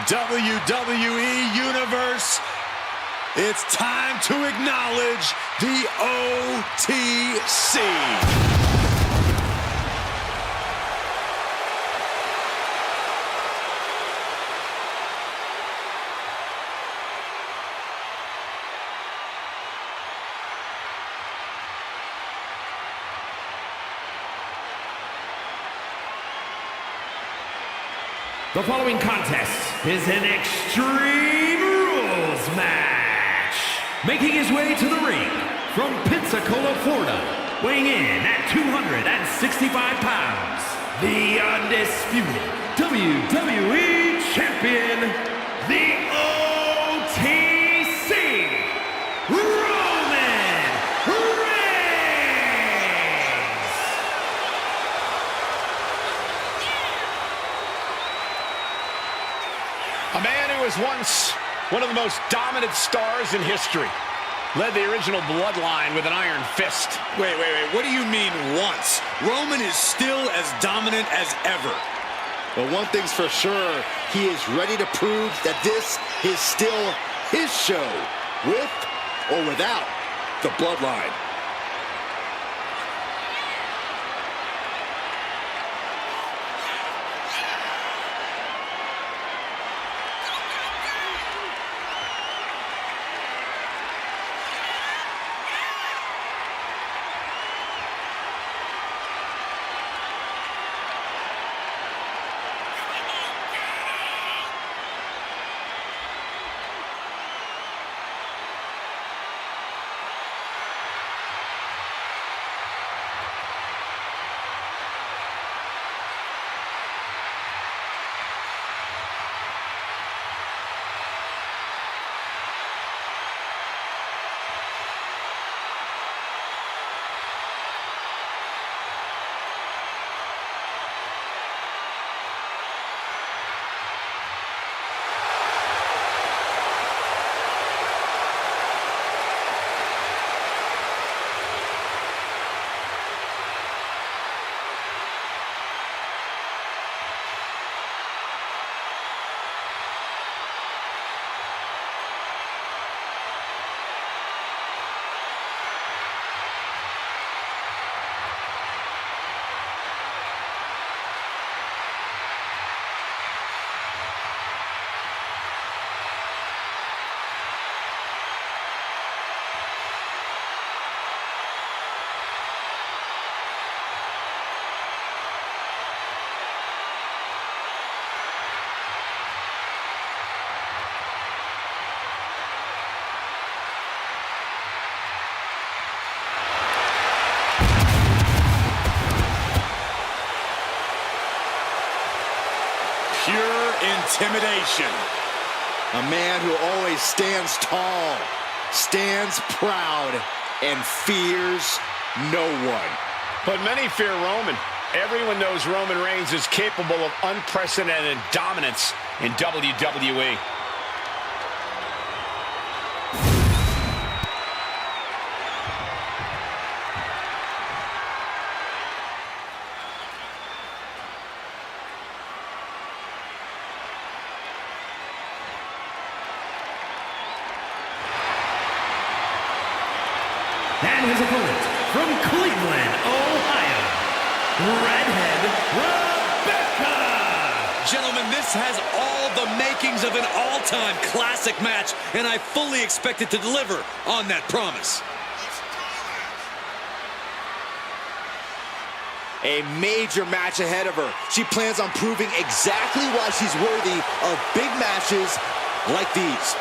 WWE Universe, it's time to acknowledge the OTC. The following contest is an Extreme Rules match. Making his way to the ring from Pensacola, Florida, weighing in at 265 pounds, the undisputed WWE Champion, the OTC, Roman Reigns. A man who was once one of the most dominant stars in history. Led the original bloodline with an iron fist. Wait. What do you mean once? Roman is still as dominant as ever. But one thing's for sure, he is ready to prove that this is still his show, with or without the bloodline. Pure intimidation. A man who always stands tall, stands proud, and fears no one. But many fear Roman. Everyone knows Roman Reigns is capable of unprecedented dominance in WWE. And his opponent from Cleveland, Ohio, Redhead Rebecca. Gentlemen, this has all the makings of an all-time classic match, and I fully expect it to deliver on that promise. A major match ahead of her. She plans on proving exactly why she's worthy of big matches like these.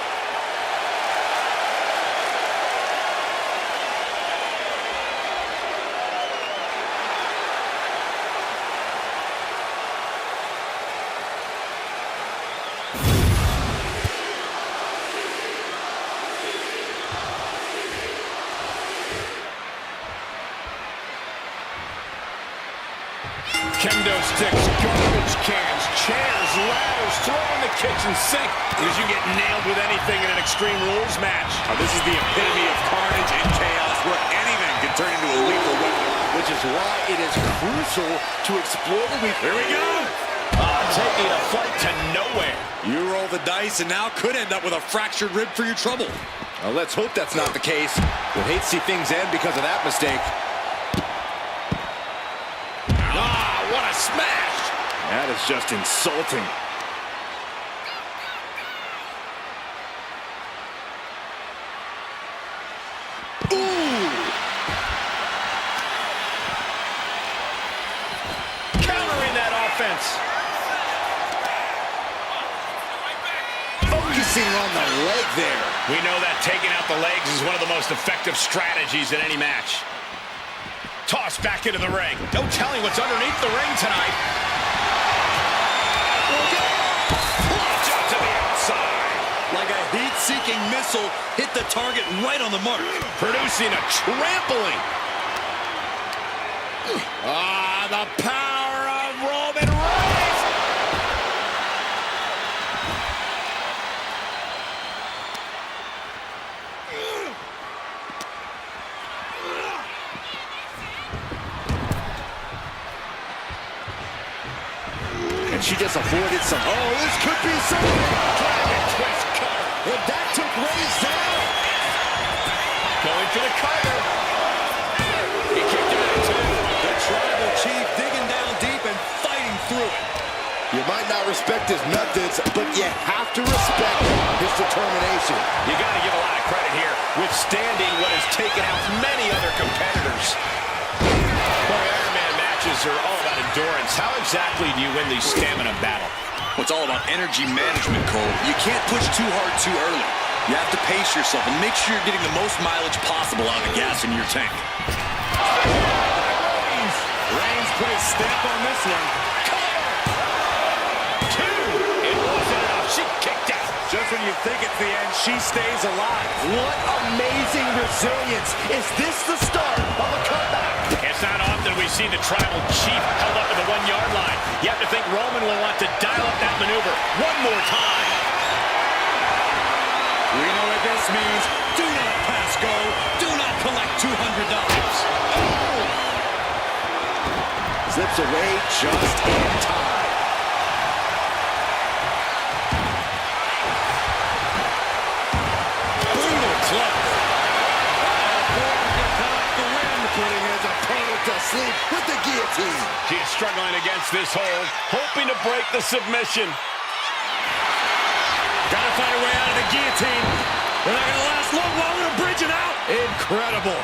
Kendo sticks, garbage cans, chairs, ladders, throwing the kitchen sink. Because you get nailed with anything in an Extreme Rules match. This is the epitome of carnage and chaos, where anything can turn into a lethal weapon. Which is why it is crucial to explore the weak. Here we go. taking a flight to nowhere. You roll the dice and now could end up with a fractured rib for your trouble. Well, let's hope that's not the case. We'll hate to see things end because of that mistake. Ah, what a smash! That is just insulting. Countering that offense. Focusing on the leg there. We know that taking out the legs is one of the most effective strategies in any match. Tossed back into the ring. No telling what's underneath the ring tonight. Launch out to the outside. Like a heat-seeking missile, hit the target right on the mark. Producing a trampling. Ah, the power of Roman Reigns. And she just avoided some. Oh, this could be something. Dragon twist cutter. And that took Reigns down. Going for the cutter. He kicked him out too. The tribal chief digging down deep and fighting through it. You might not respect his methods, but you have to respect his determination. You got to give a lot of credit here, withstanding what has taken out many other competitors. Boy, Iron Man matches are all about endurance. How exactly do you win these stamina battle? Well, it's all about energy management, Cole. You can't push too hard too early. You have to pace yourself and make sure you're getting the most mileage possible out of the gas in your tank. Reigns put his stamp on this one. It wasn't enough. She kicked out. Just when you think it's the end, she stays alive. What amazing resilience. Is this the start of a comeback? It's not often we see the tribal chief held up at the 1-yard line. You have to think Roman will want to dial up that maneuver one more time. We know what this means. Do not pass go. Do not collect $200. Slips away just in time. Brutal club. Putting his opponent to sleep with the guillotine. She is struggling against this hold, hoping to break the submission. Gotta find a way out of the guillotine. They're not gonna last long while they're bridging out. Incredible.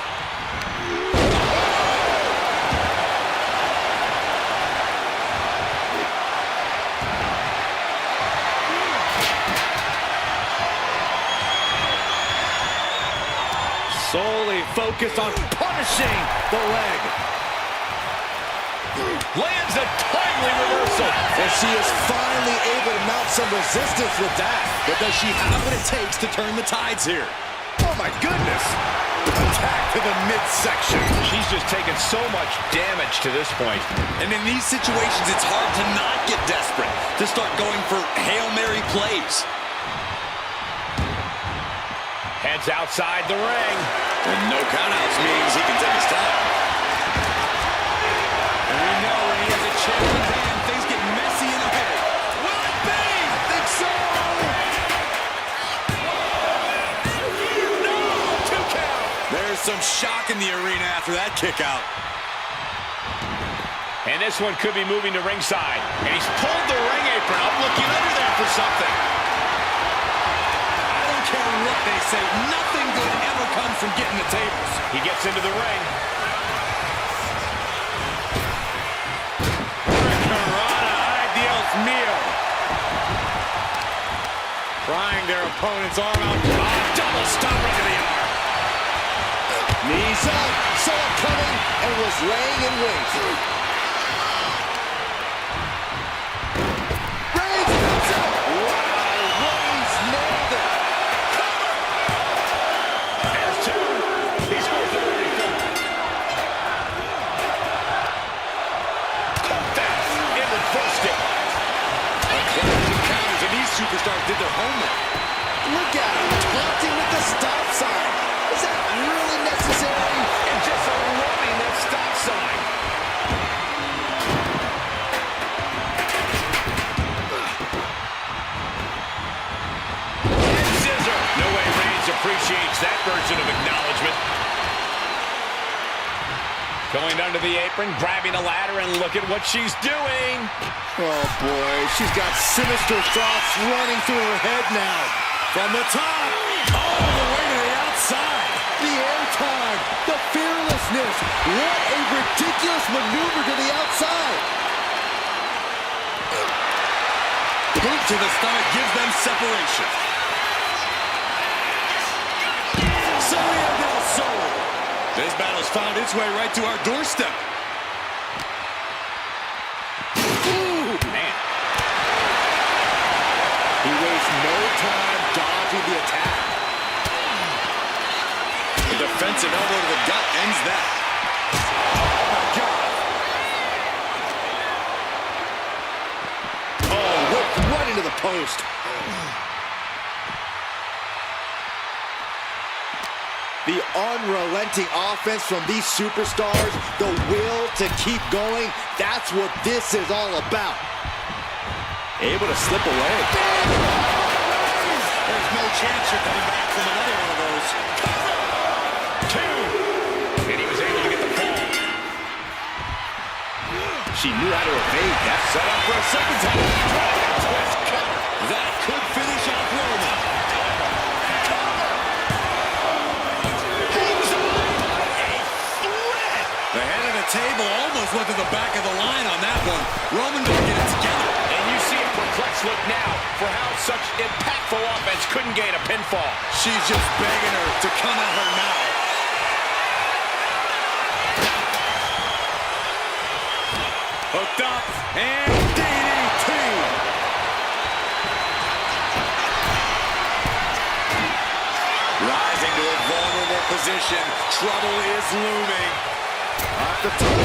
Solely focused on punishing the leg. Lands a timely reversal. And she is finally able to mount some resistance with that. But does she have what it takes to turn the tides here? Oh my goodness. Attack to the midsection. She's just taken so much damage to this point. And in these situations, it's hard to not get desperate, to start going for Hail Mary plays. Heads outside the ring. And no countouts means he can take his time. And we know when he has a chair in hand, things get messy in a hurry. Will it be? I think so. No, 2 count. There's some shock in the arena after that kick out. And this one could be moving to ringside. And he's pulled the ring apron up, looking under there for something. I don't care what they say. Nothing good ever comes from getting the tables. He gets into the ring. Dios mío. Prying their opponent's arm out. Double stomp right to the arm. Knees up, saw it coming, and was laying in wait. Reigns comes out. Wow, Reigns nailed it. There's 2. He scores the 34. That's in reversed it. Counters, and these superstars did their homework. Look at him, taunting with the stop sign. Is that really necessary? And just unloading that stop sign. Going down to the apron, grabbing a ladder, and look at what she's doing. Oh, boy. She's got sinister thoughts running through her head now. From the top, all the way to the outside. The airtime, the fearlessness. What a ridiculous maneuver to the outside. Boot to the stomach gives them separation. Sara del Sol. This battle's found its way right to our doorstep. Ooh, man. He wastes no time dodging the attack. The defensive elbow to the gut ends that. Oh, my God. Oh, whipped right into the post. The unrelenting offense from these superstars, the will to keep going, that's what this is all about. Able to slip away. There's no chance you're coming back from another one of those. Two. And he was able to get the fall. She knew how to evade that. Set up for a second time. Twist cover. That could finish off Roman. The head of the table almost went to the back of the line on that one. Roman didn't get it together. And you see a perplexed look now for how such impactful offense couldn't gain a pinfall. She's just begging her to come at her now. Hooked up and DDT. Rising to a vulnerable position. Trouble is looming. Off the top.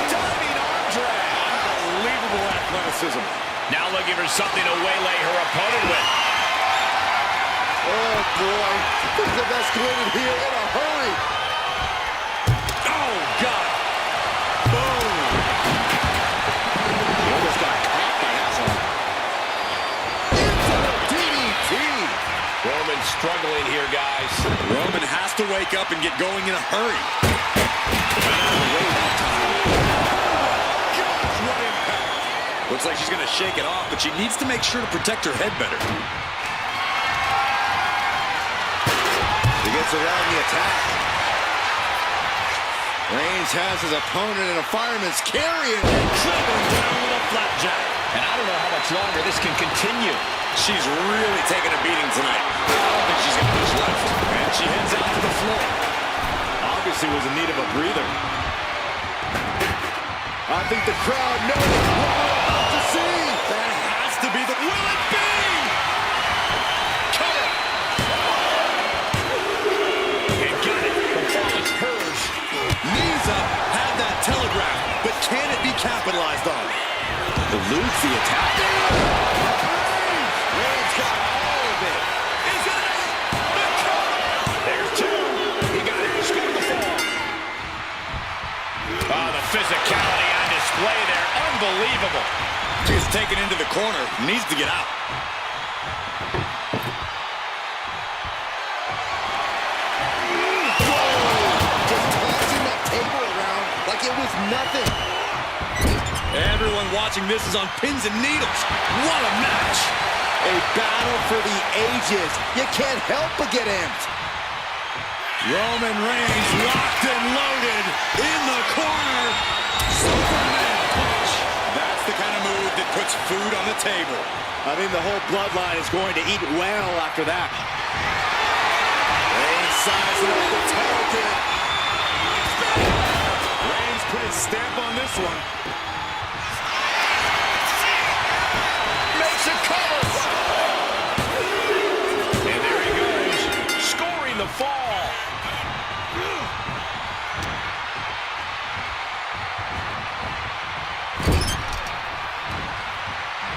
Diving arm drag. Unbelievable athleticism. Now looking for something to waylay her opponent with. Oh, boy. Things have escalated here in a hurry. Oh, God. Boom. He almost got caught by that one. Into the DDT. Roman struggling here, guys. Roman has to wake up and get going in a hurry. Looks like she's going to shake it off, but she needs to make sure to protect her head better. He gets around the attack. Reigns has his opponent in a fireman's carry. Dribbling down with a flapjack. And I don't know how much longer this can continue. She's really taking a beating tonight. I don't think she's got much left. And she heads out to the floor. Obviously was in need of a breather. I think the crowd knows what we're about to see. That has to be the... Will it be? Cover. And got it. The ball is hers. Knees up, had that telegraph, but can it be capitalized on? Eludes the attack. Reigns got all of it. Is it the cover? There's two. He got it. Scored the fall. Oh, the physicality on display there. Unbelievable. She's taken into the corner. Needs to get out. Just tossing that table around like it was nothing. Everyone watching this is on pins and needles. What a match. A battle for the ages. You can't help but get amped. Roman Reigns locked and loaded in the corner. Superman punch. That's the kind of move that puts food on the table. I mean, the whole bloodline is going to eat well after that. Reigns sizing up the target. Reigns put his stamp on this one. Makes a cover. And there he goes. Scoring the fall.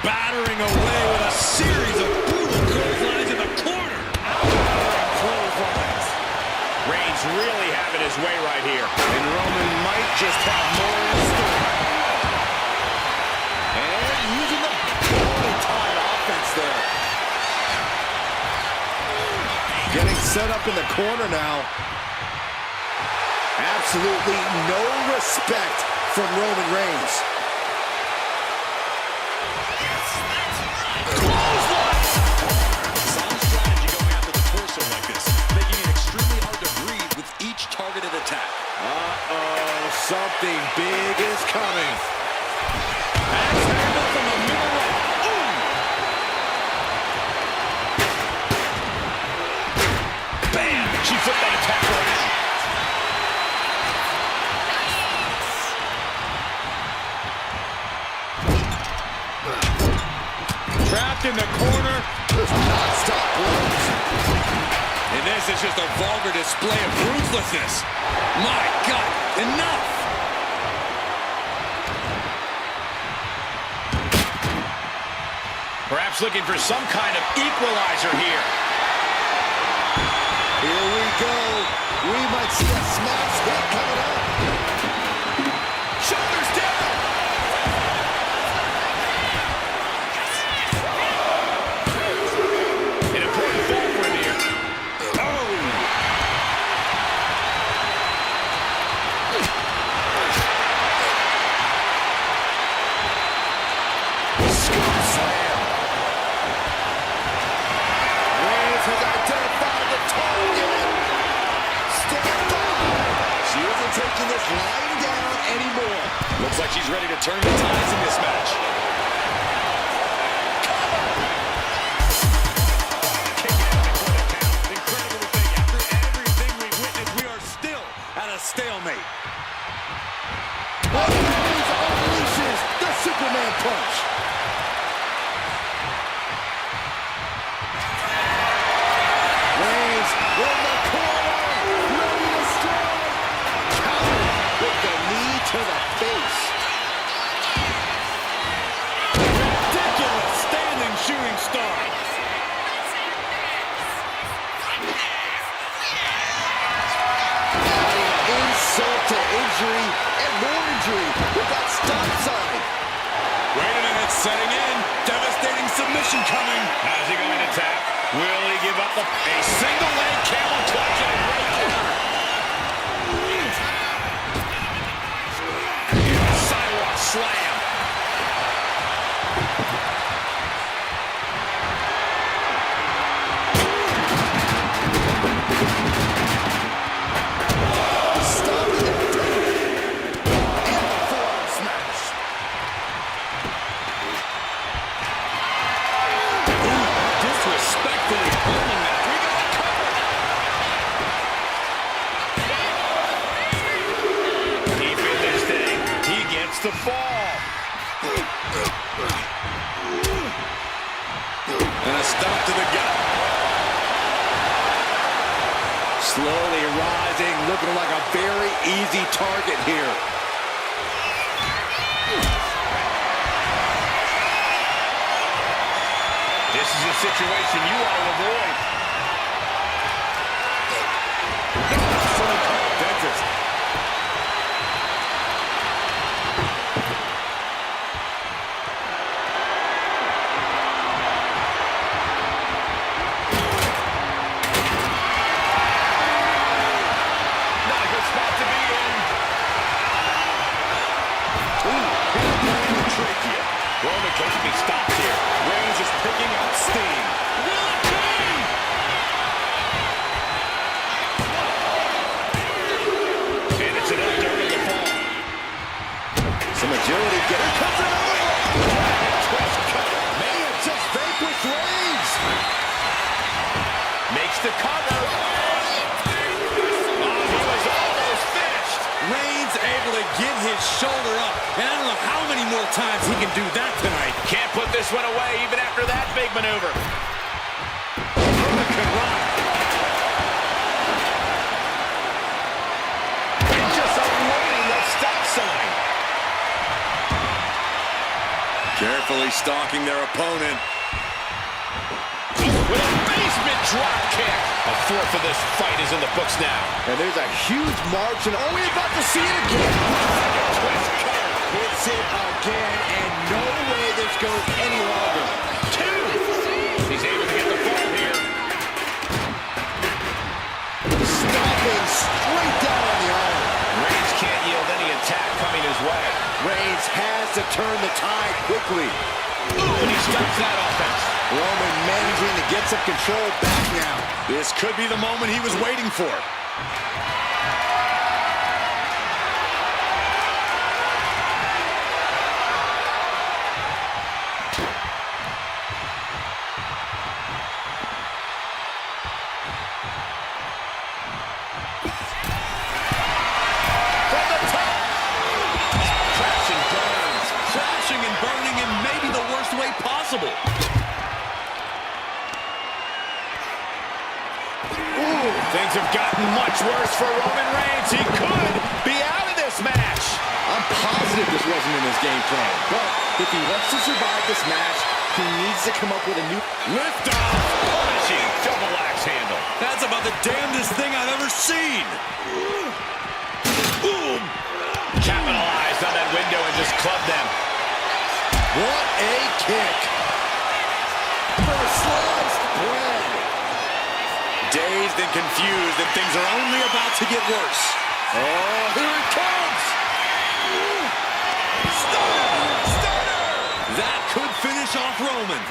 Battering away with a series of brutal clotheslines in the corner. Clotheslines. Reigns really having his way right here. And Roman might just have more in store. And using the poorly timed offense there. Getting set up in the corner now. Absolutely no respect from Roman Reigns. Sound strategy going after the torso like this, making it extremely hard to breathe with each targeted attack. Uh-oh, something big is coming. Axe handle from the middle row. Bam! She flipped that attack around. Trapped in the corner. Non-stop blows. And this is just a vulgar display of ruthlessness. My God, enough! Perhaps looking for some kind of equalizer here. Here we go. We might see a smash hit coming up. Shoulders down. An important fall for him here. Scoop slam. Reigns has identified the target. Stand by. She isn't taking this lying down anymore. Looks like she's ready to turn the tides in this match. Incredible to think, after everything we've witnessed, we are still at a stalemate. Reigns unleashes the Superman punch. Reigns in the corner, ready to strike. Counter with the knee to the face. Ridiculous standing shooting star. Insult to injury and more injury with that stop sign. Wait a minute, setting in. Devastating submission coming. How's he going to tap? Will he give up a single leg camel clutch and a great counter? Sidewalk slam. Stopping it. And a forearm smash. Disrespectfully holding that. We got a cover. Deep in this thing, he gets the fall. And a stop to the gut. Slowly rising, looking like a very easy target here. This is a situation you want to avoid. Dentist. Not a good spot to be in. Trachea. Roman can be stopped here. Reigns is picking up steam. And it's enough during the fall. Some agility. Here comes another one. Twist cover. May have just vanquished Reigns. Makes the cover. Oh, he was almost finished. Reigns able to get his shoulder up. And I don't know how many more times he can do that tonight. Can't put this one away even after that big maneuver. Roman can run. And just avoiding that stop sign. Carefully stalking their opponent. With a basement drop kick. A fourth of this fight is in the books now. And there's a huge margin. Oh, we're about to see it again. Twist cover. Hits it again, and no way this goes any longer. Two. He's able to get the fall here. Stomping straight down on the arm. Reigns has to turn the tide quickly. Ooh, and he stops that offense. Roman managing to get some control back now. This could be the moment he was waiting for. Possible. Ooh, things have gotten much worse for Roman Reigns. He could be out of this match. I'm positive this wasn't in his game plan, but if he wants to survive this match, he needs to come up with a new lift-off. Punishing double axe handle. That's about the damnedest thing I've ever seen. Boom. Capitalized on that window and just clubbed them. What a kick. For sliced bread. Dazed and confused, and things are only about to get worse. Oh, here it comes. Stunner! That could finish off Roman.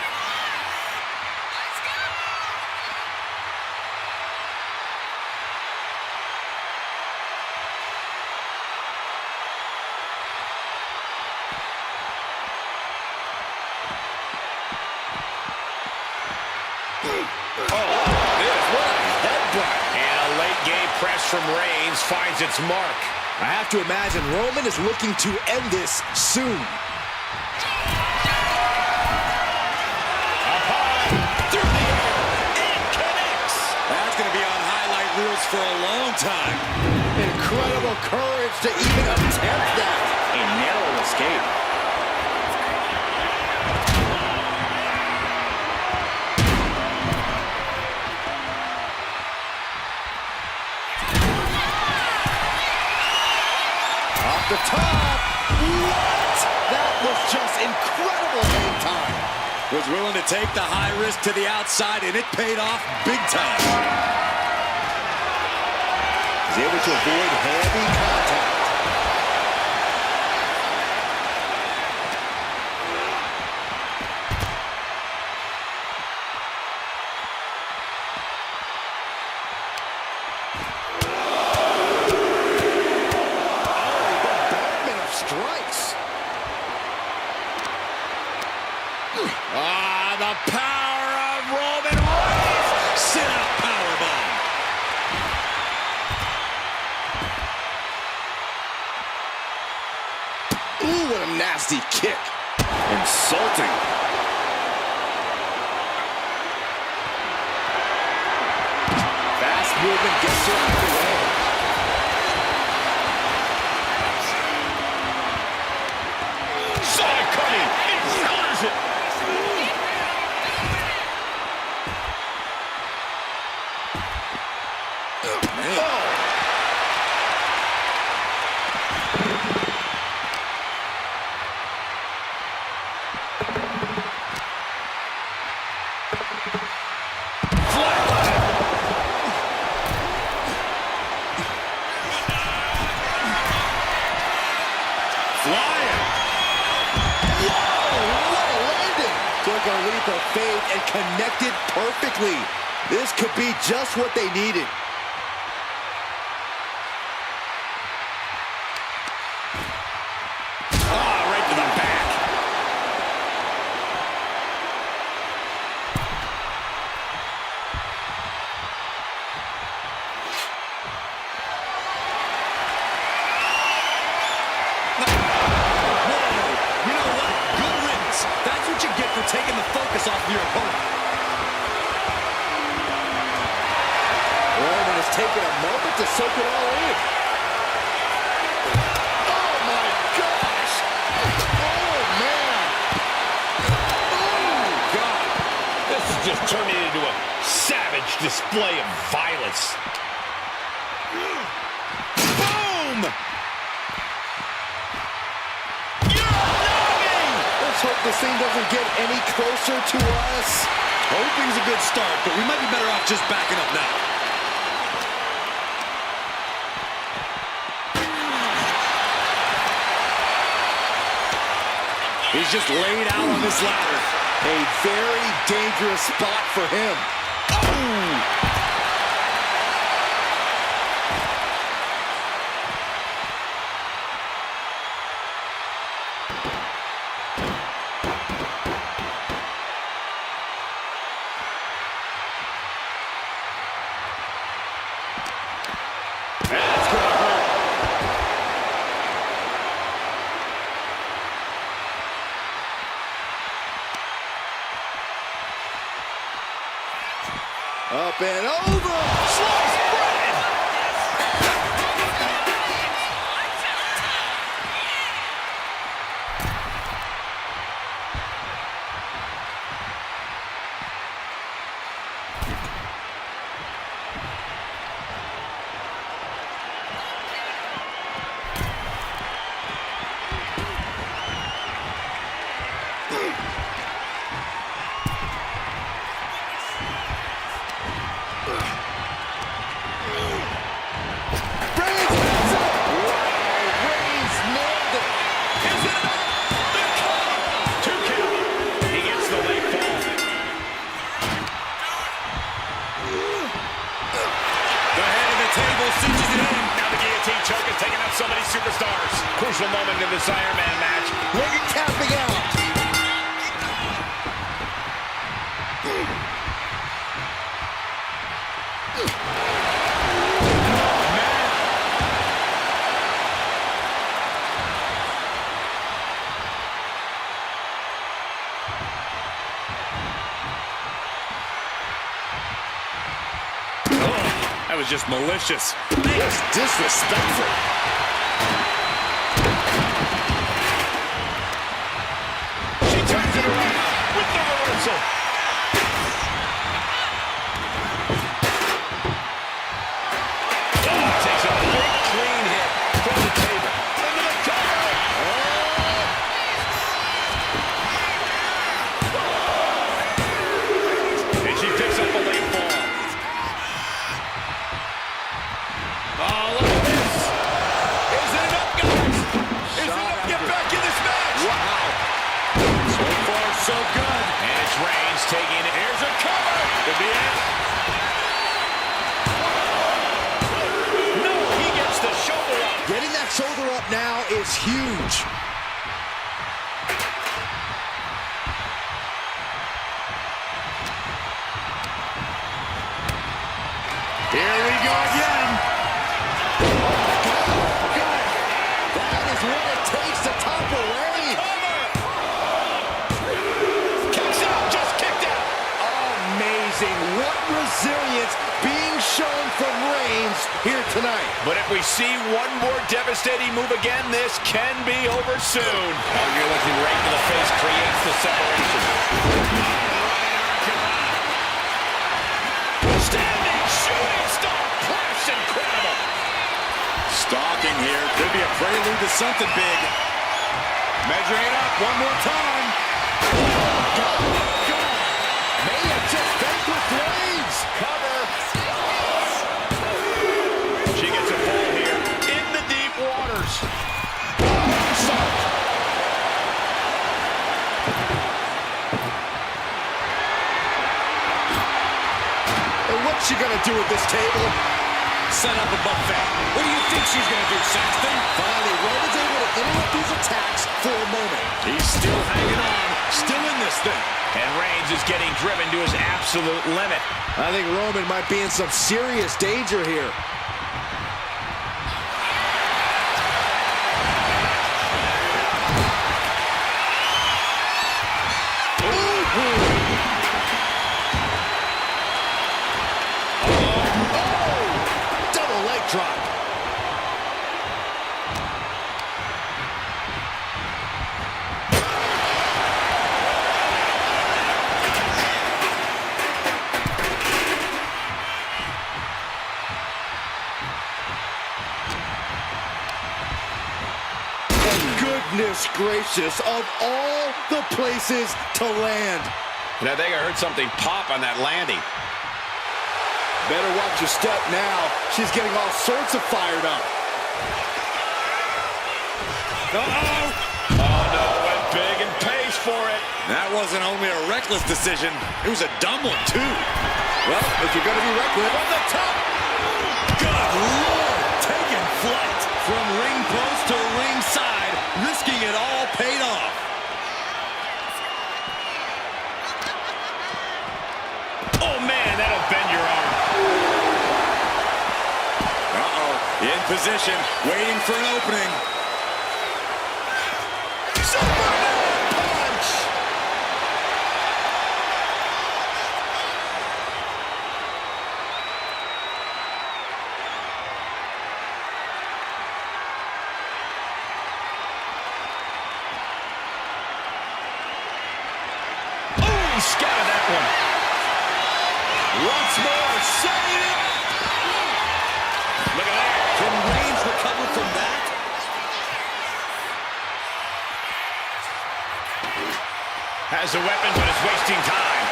Press from Reigns finds its mark. I have to imagine Roman is looking to end this soon. Up high, through the air, it connects. That's going to be on highlight reels for a long time. Incredible courage to even attempt that. A narrow escape. The top. What? That was just incredible hang time. Was willing to take the high risk to the outside, and it paid off big time. He's able to avoid heavy contact. The power of Roman Reigns. Cena powerbomb. Ooh, what a nasty kick. Insulting. Fast movement gets her out of the way. Saw it coming. It counters it. Took a leap of faith and connected perfectly. This could be just what they needed. Right to the back. Taking the focus off your opponent. Roman has taken a moment to soak it all in. Oh my gosh! Oh man! Oh God! This is just turning into a savage display of violence. Boom! Let's hope this thing doesn't get any closer to us. Hoping's a good start, but we might be better off just backing up now. He's just laid out on this ladder. A very dangerous spot for him. Oh! That's gonna hurt. Up and over. Sliced bread. Choke is taking out so many superstars. Crucial moment in this Iron Man match. Look at tapping out. That was just malicious. It's disrespectful. She turns it around with the reversal. Oh, takes a big clean hit from the table. Into the cover. And she picks up a late fall. Oh, look at this. Is it enough, guys? Is it enough to get back in this match? Wow. So far, so good. And it's Reigns taking it. Here's a cover. Could be it. No, he gets the shoulder up. Getting that shoulder up now is huge. Here we go again. That is what it takes to topple Reigns. Kicks out, just kicked out. Amazing. What resilience being shown from Reigns here tonight. But if we see one more devastating move again, this can be over soon. Oh, you're looking right to the face, creates the separation. Standing shooting star press, incredible. Stalking here. Could be a prelude to something big. Measuring it up one more time. May have just vanquished Reigns. Cover. She gets a fall here in the deep waters. And what's she gonna do with this table? Set up a buffet. What do you think she's going to do, Saxton? Finally, Roman's able to interrupt these attacks for a moment. He's still hanging on. Still in this thing. And Reigns is getting driven to his absolute limit. I think Roman might be in some serious danger here. Double leg drop. Goodness gracious, of all the places to land. And I think I heard something pop on that landing. Better watch your step now. She's getting all sorts of fired up. Oh no, went big and wasn't only a reckless decision, it was a dumb one, too. Well, if you're going to be reckless, From the top. Good Lord. Taking flight from ring post to ringside. Risking it all paid off. Oh, man, that'll bend your arm. Uh-oh. In position. Waiting for an opening. Superman punch! Oh, he scattered that one. Once more, setting it up. Look at that. Can Reigns recover from that? Has a weapon, but is wasting time.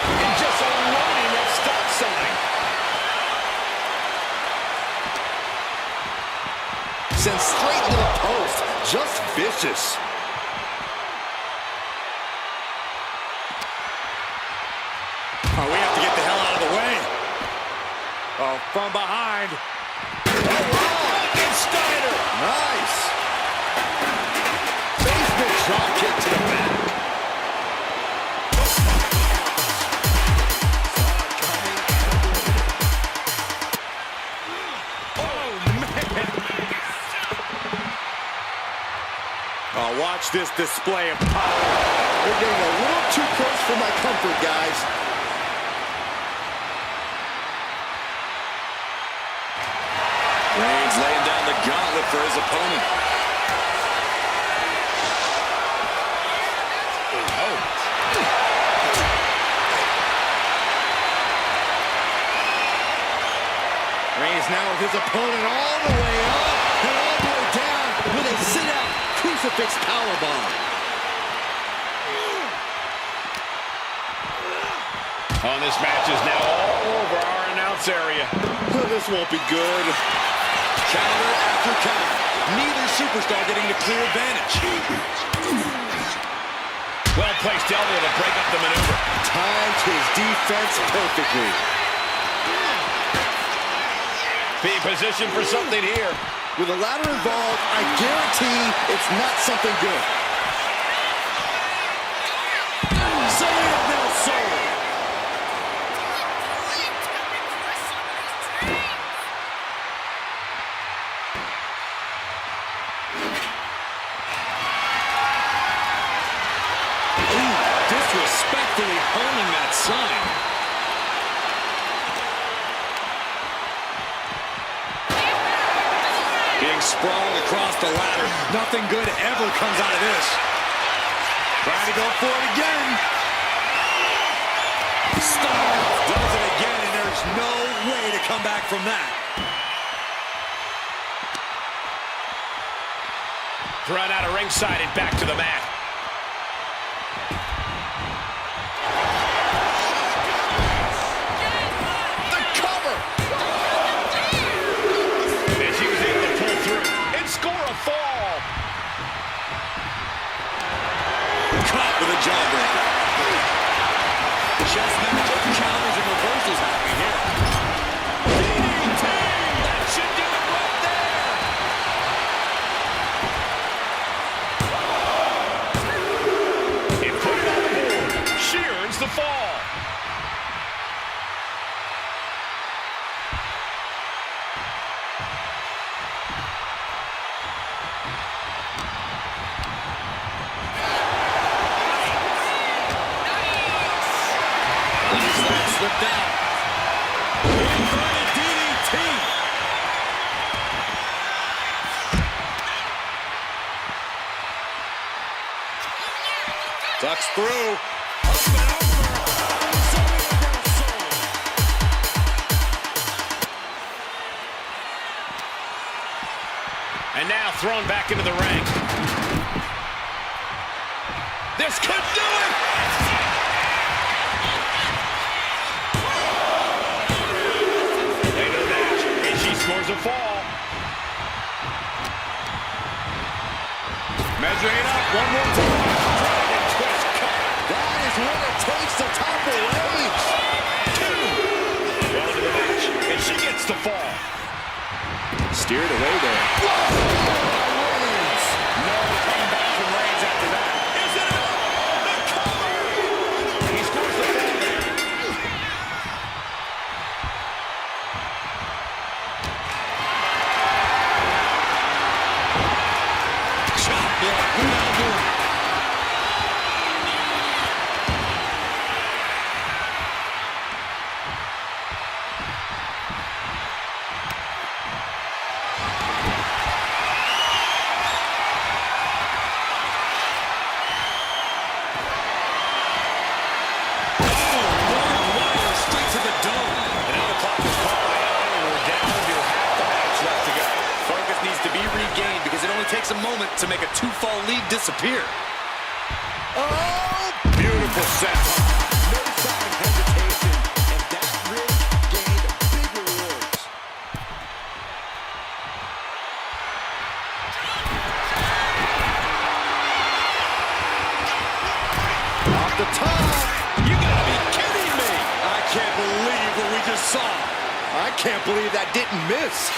And just unloading that stop sign. sent straight into the post. Just vicious. Oh, we have to get the hell out of the way. Oh, from behind. It's Steiner. Nice. Basement drop kick to the back. Oh, watch this display of power. They're getting a little too close for my comfort, guys. Reigns laying down the gauntlet for his opponent. Reigns now with his opponent all the way up and all the way down with a sit-out crucifix powerbomb. Oh, this match is now all over our announce area. This won't be good. Counter after counter. Neither superstar getting the clear advantage. Well-placed elbow to break up the maneuver. Timed his defense perfectly. Being positioned for something here. With a ladder involved, I guarantee it's not something good. Cena del Sol. Disrespectfully holding that sign. Being sprawled across the ladder. Nothing good ever comes out of this. Trying to go for it again. Star does it again, and there's no way to come back from that. Thrown out of ringside and back to the mat. The cover! And she was able to pull through and score a fall. Caught with a jawbreaker. Chest match of counters and reversals happening here. DDT! That should do it right there. It put it on the board. She earns the fall. Slipped out. Inverted DDT. Ducks through. Up and over. Cena del Sol. And now thrown back into the ring. This could do it! Later the match, and she scores a fall. Measuring up one more time. Dragon twist cut. That is what it takes to topple Reigns. Well into the match, and she gets the fall. Steered away there. Reigns. No comeback from Reigns after that. Is it enough? The cover! He scores the fall there. Chop block. Who now doing it? Straight to the dome. And now the clock is calling. We're down to half the match left to go. Focus needs to be regained because it only takes a moment to make a two-fall lead disappear. Oh! Beautiful set. No sign of hesitation, and that risk gained big rewards. Off the top. You gotta be kidding me! I can't believe what we just saw. I can't believe that didn't miss.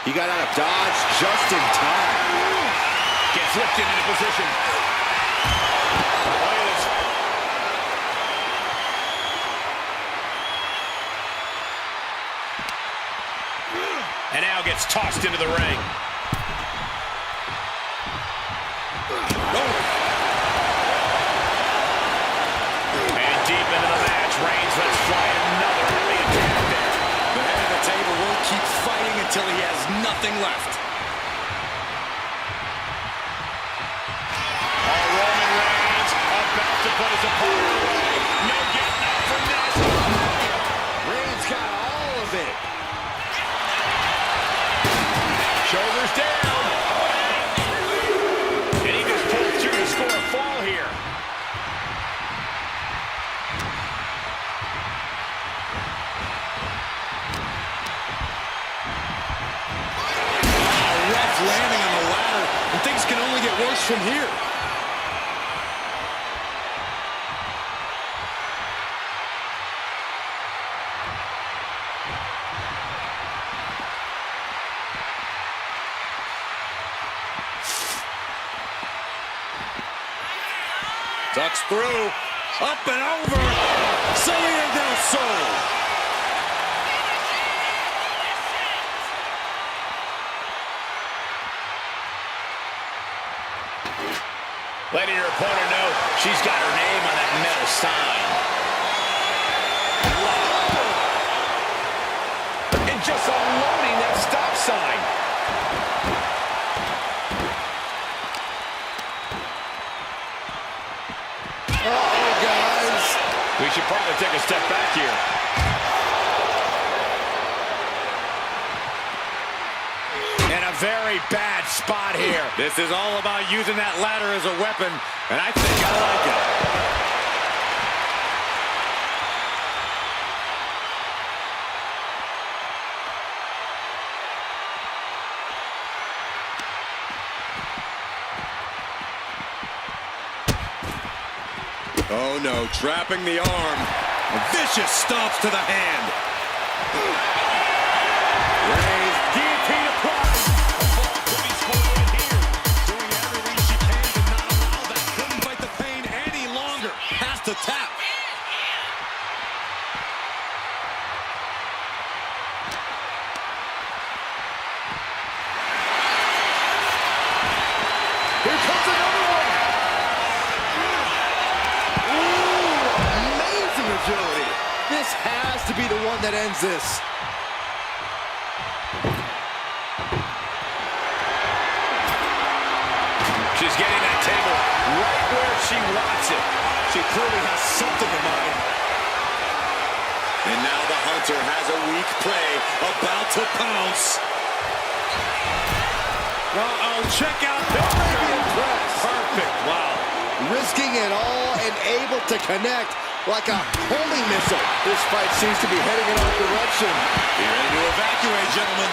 He got out of dodge just in time. Gets lifted into position. Look at this. And now gets tossed into the ring. And deep into the match, Reigns lets fly another heavy attack there. The head of the table will keep fighting until he has nothing left. Roman Reigns about to put his opponent away. No getting up from this. Reigns got all of it. Shoulders down. And he just pulled through to score a fall here. Ref landing on the ladder, and things can only get worse from here. Ducks through, up and over, Cena del Sol. Letting her opponent know she's got her name on that metal sign. And just unloading that stop sign. Uh-oh, guys. We should probably take a step back here. In a very bad spot here. This is all about using that ladder as a weapon, and I think I like it. Oh no, trapping the arm. Vicious stomps to the hand. Reigns, guillotine applied. Could be scored right here. Doing everything she can to not allow that. Couldn't fight the pain any longer. Has to tap. Here comes another one. Ooh, amazing agility. This has to be the one that ends this. She's getting that table right where she wants it. She clearly has something in mind. And now the Hunter has a weak play, about to pounce. Uh-oh, check out Maybe impressed. Perfect, wow. Risking it all and able to connect like a homing missile. This fight seems to be heading in our direction. Be ready to evacuate, gentlemen.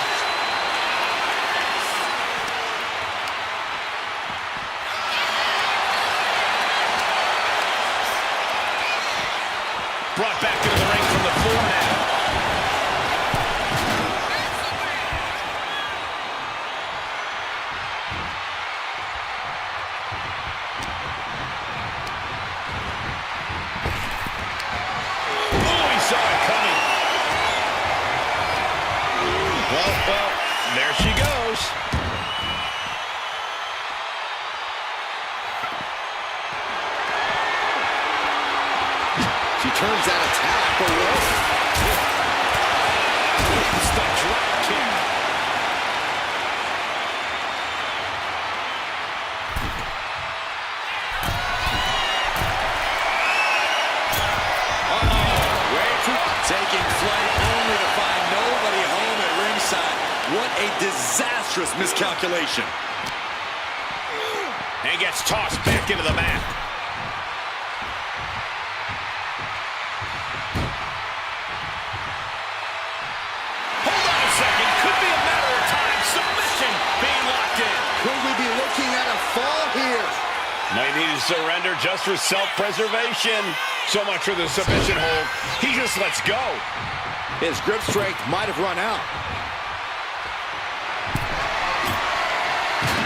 Brought back into the ring from the floor now. Oh, he saw it coming. Well, there she goes. She turns that attack, but what? It's the drop kick. Taking flight only to find nobody home at ringside. What a disastrous miscalculation. And gets tossed back into the mat. Hold on a second. Could be a matter of time. Submission being locked in. Could we be looking at a fall here? Might need to surrender just for self-preservation. So much for the submission hold. He just lets go. His grip strength might have run out.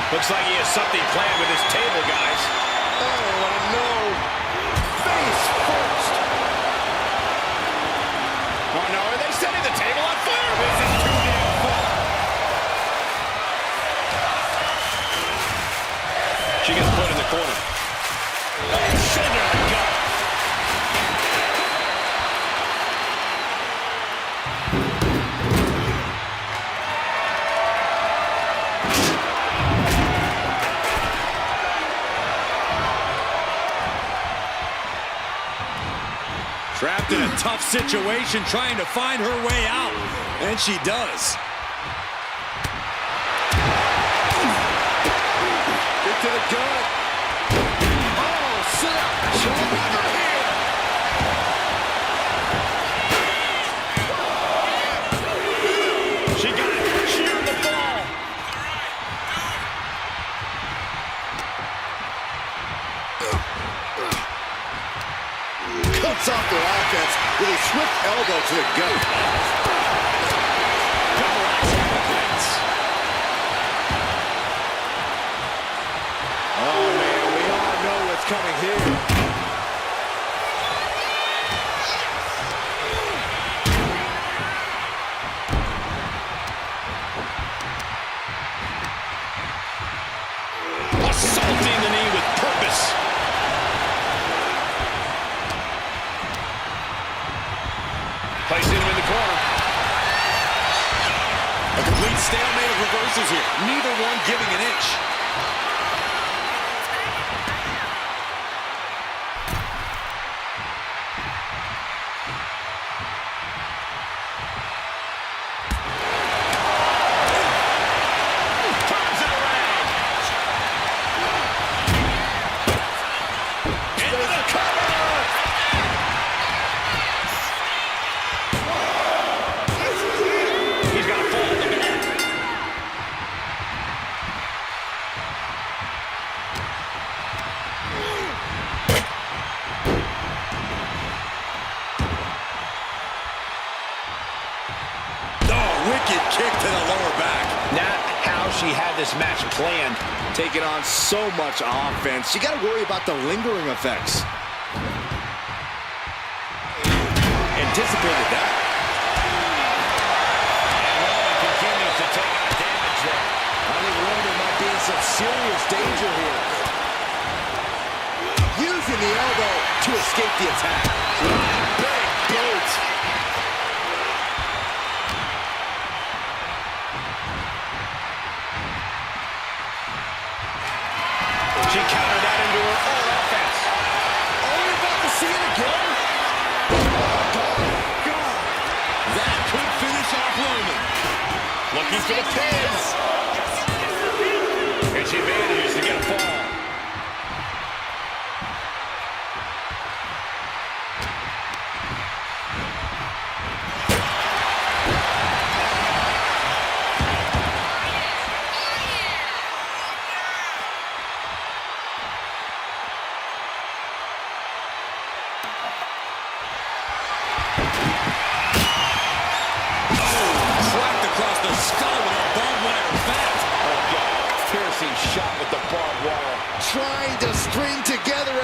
Looks like he has something planned with his table, guys. Oh, no. Face first. Oh, no. Are they setting the table on fire? This is too damn far. She gets put in the corner. Oh, shoulder to gut. Trapped in a tough situation, trying to find her way out. And she does. Get to the gut. Oh, sit up. Shoulder here. She got it. She earned the ball. Cuts off their offense with a swift elbow to the gut. Oh, man, we all know what's coming here. Assaulting the knee with purpose. Placing him in the corner. A complete stalemate of reversals here. Neither one giving an inch. Turns it around. Into the cover. He's got to fall in the back. Oh, wicked kick to the lower back. Not how she had this match planned. Taking on so much offense, you got to worry about the lingering effects. Anticipated that. And Roman continues to take on damage there. I think Roman might be in some serious danger here. Using the elbow to escape the attack. Big boot. She countered that into her own offense. Oh, we're about to see it again? That could finish off Roman. Looking for the pins. And she manages to get a fall.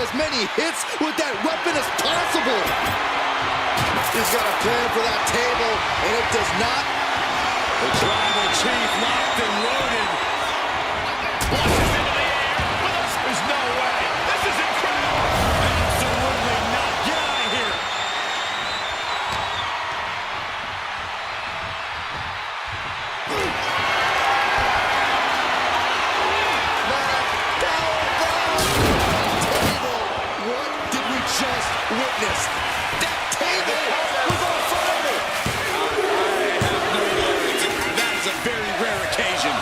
as many hits with that weapon as possible. He's got a plan for that table, and it does not. The tribal chief locked and loaded. Launches into the air with us. There's no way. This is incredible. Absolutely not. Get out of here. What did we just witness? That table was on fire! I have no words. That is a very rare occasion.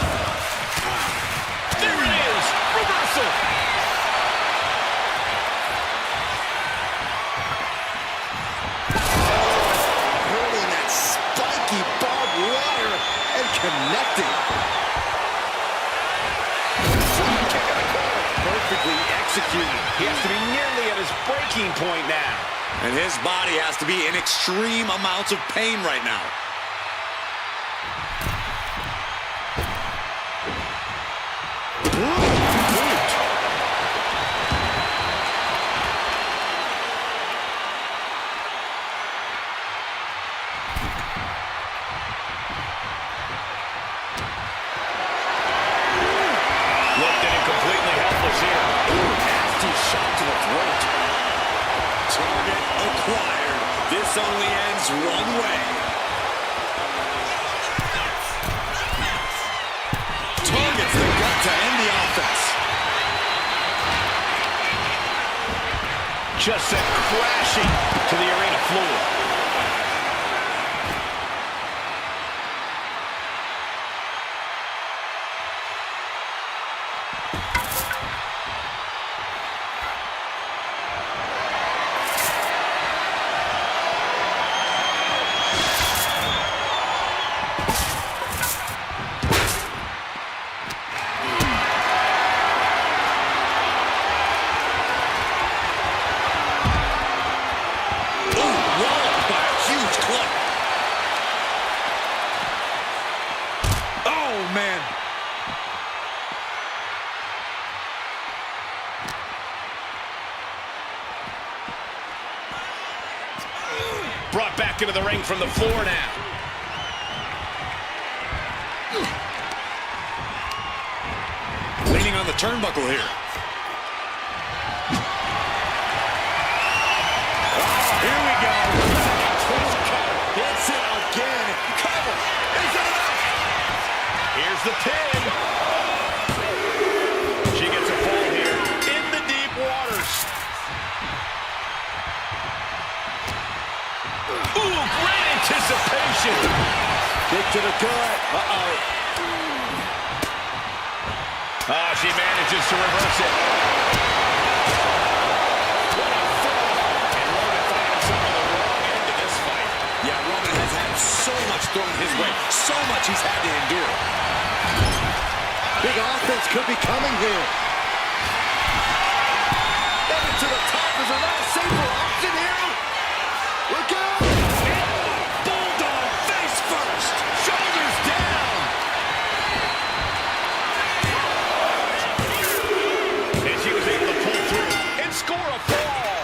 There it is. Reversal. Hurling that spiky barbed wire and connecting. Kick in the corner. Perfectly executed. He has to be nearly at his breaking point now. And his body has to be in extreme amounts of pain right now. Looked at him completely helpless here. Nasty shot to the throat. Target acquired. This only ends one way. Targets the gut to end the offense. Just sent crashing to the arena floor. Brought back into the ring from the floor now. Leaning on the turnbuckle here. Oh, here we go. Hits it again. Cover. Is it enough? Here's the pin. She gets a fall here in the deep waters. Ooh, great anticipation. Kick to the gut. Oh, she manages to reverse it. What a fall. And Roman finding some of the wrong end of this fight. Yeah, Roman has had so much thrown his way. So much he's had to endure. Big offense could be coming here. Headed to the top. Is there not a safer option here? Look out! Bulldog face first. Shoulders down. And she was able to pull through and score a fall.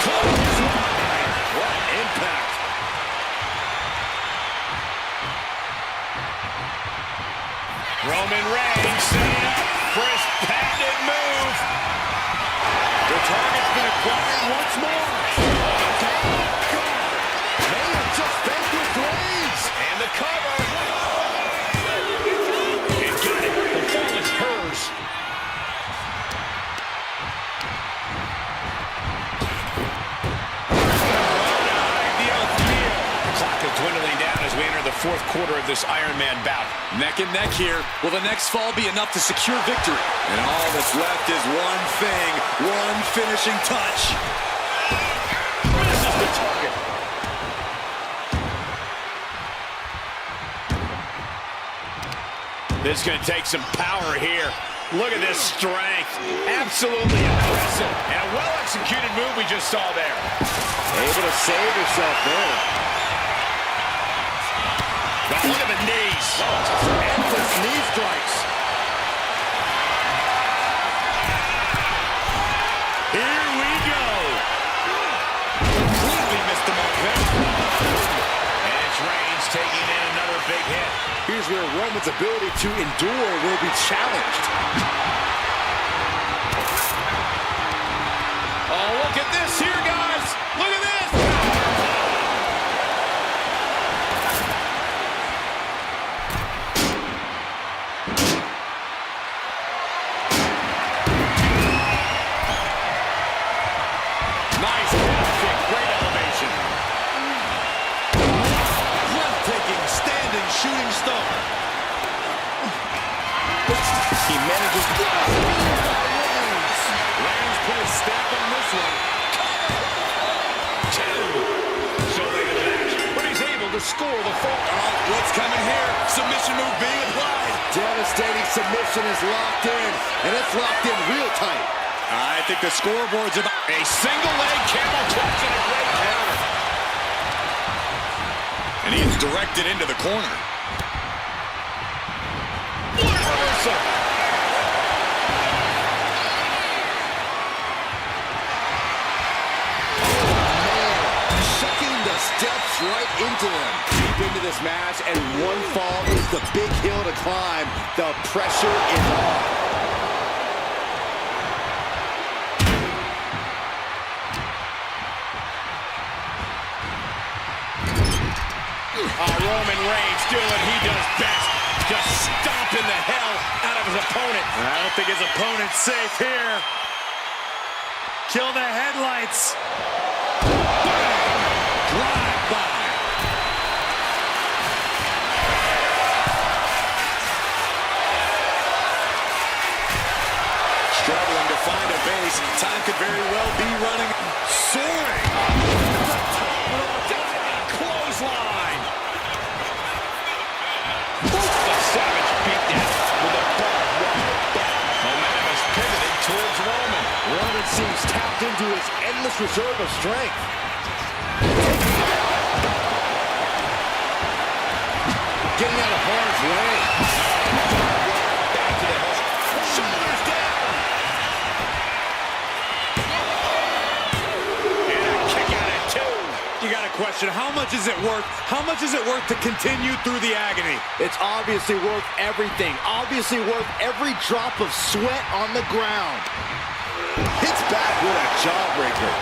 Clothesline. What impact. Roman Reigns setting up for his patented move. The target's been acquired once more. May have just vanquished Reigns. And the cover. And got it. The fall is hers. Clock is dwindling down as we enter the fourth quarter of this Iron Man bout. Neck and neck here. Will the next fall be enough to secure victory? And all that's left is one thing, one finishing touch. Misses the target. This is going to take some power here. Look at this strength. Absolutely impressive. And a well-executed move we just saw there. Able to save herself there. Oh, Look at the knees. Endless knee strikes. Here we go. Completely missed the mark there. And it's Reigns taking in another big hit. Here's where Roman's ability to endure will be challenged. Oh, look at this here, guys. Look at this. Nice kick, great elevation. Breathtaking standing shooting star. He manages to Reigns put his stamp on this one. Two. So late in the match, but he's able to score the fourth. What's coming here? Submission move being applied. devastating submission is locked in, and it's locked in real tight. I think the scoreboard's about A single leg camel clutch and a great counter. and he's directed into the corner. What a reversal. Sucking the steps right into them. Deep into this match, and one fall is the big hill to climb. The pressure is on. Roman Reigns doing what he does best. Just stomping the hell out of his opponent. I don't think his opponent's safe here. Kill the headlights. Drive by. Struggling to find a base. Time could very well be running. Soaring. Clothesline. The Savage beat down with a barbed wire bat. Momentum is pivoted towards Roman. Roman seems tapped into his endless reserve of strength. Getting out of harm's way. Back to the hook. Shoulders down. And a kick out at two. You got a question. How much is it worth? How much is it worth to continue through the agony? It's obviously worth everything. Obviously worth every drop of sweat on the ground. Hits back with a jawbreaker.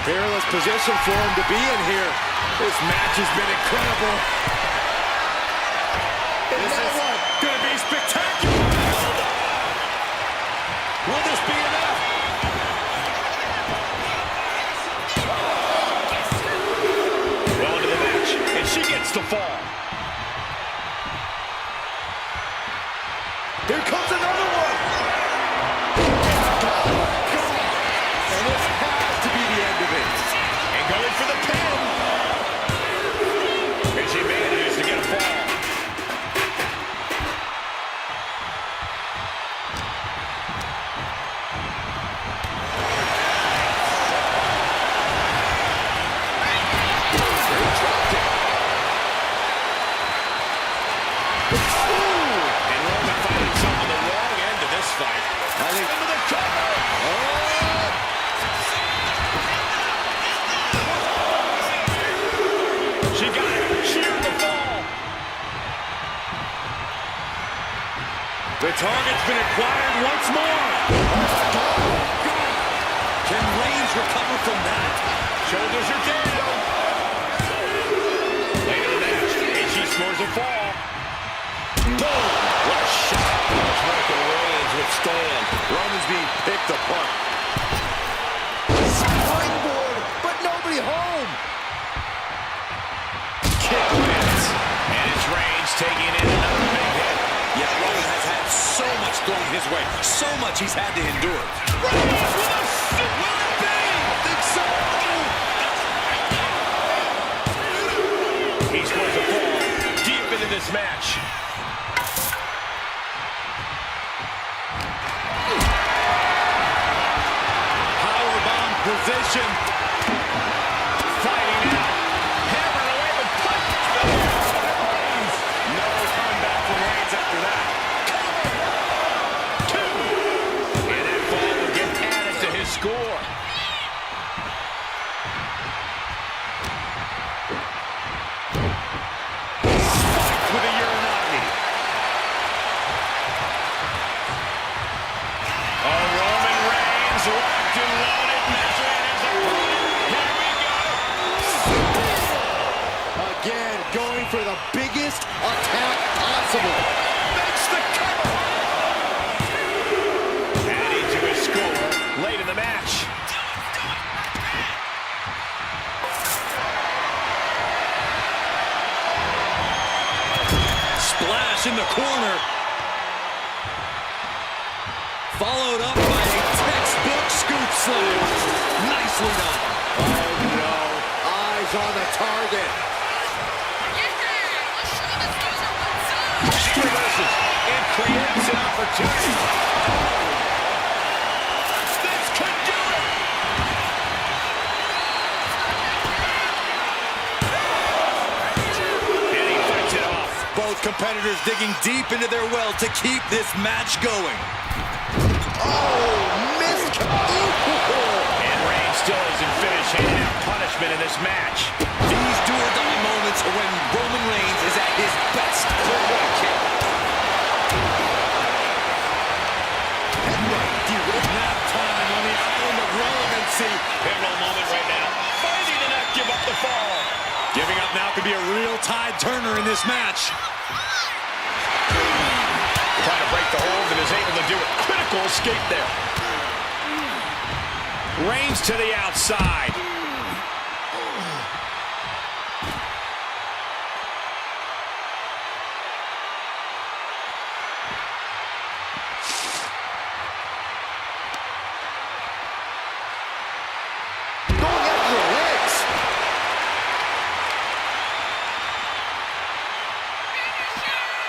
Perilous position for him to be in here. This match has been incredible. This is going to be spectacular. Will this be enough? Well into the match, and she gets the fall. Here comes another one. And this has to be the end of it. And going for the pin. And she manages to get a fall. And Roman finding himself on the wrong end of this fight. I think Into the cover. She got it. Sheared the fall. The target's been acquired once more. Can Reigns recover from that? Shoulders are down. Late in the match, and she scores a fall. Boom! What a shot. How can Reigns withstand? Roman's being picked apart. Springboard, but nobody home. Kick lands. And it's Reigns taking in another big hit. Yeah, Roman has had so much thrown his way. So much he's had to endure. Reigns with a sit. Will it be? I think so. He scores a fall deep into this match. position. Fighting out. Hammered away with punch. No comeback from Reigns after that. And that fall will get added to his score. Spiked with a Uranagi. Oh, Roman Reigns locked and loaded, measuring his opponent. Here we go. Again, going for the biggest attack possible. Makes the cover. Adding to his score late in the match. Splash in the corner. Followed up by a textbook scoop slam. Nicely done. Oh no, eyes on the target. Reverses and creates an opportunity. This could do it. And he fights it off. Both competitors digging deep into their well to keep this match going. Oh, missed. And Reigns still isn't finished handing out punishment in this match. These do-or-die moments are when Roman Reigns is at his best. Nap time on the island of relevancy. Pivotal moment right now. Fighting to not give up the fall. Giving up now could be a real tide turner in this match. Trying to break the hold and is able to do it. Critical escape there. Reigns to the outside. Going after the legs.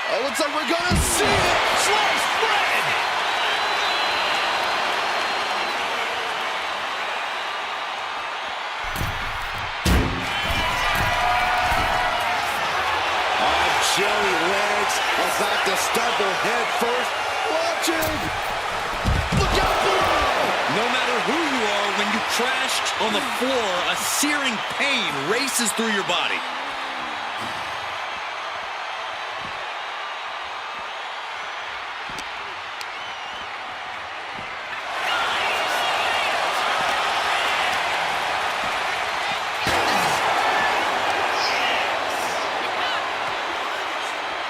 Oh, looks like we're gonna see it. Sliced bread. Jelly legs about to stumble head first. Watch him. Look out below. No matter who you are, when you crash on the floor, a searing pain races through your body.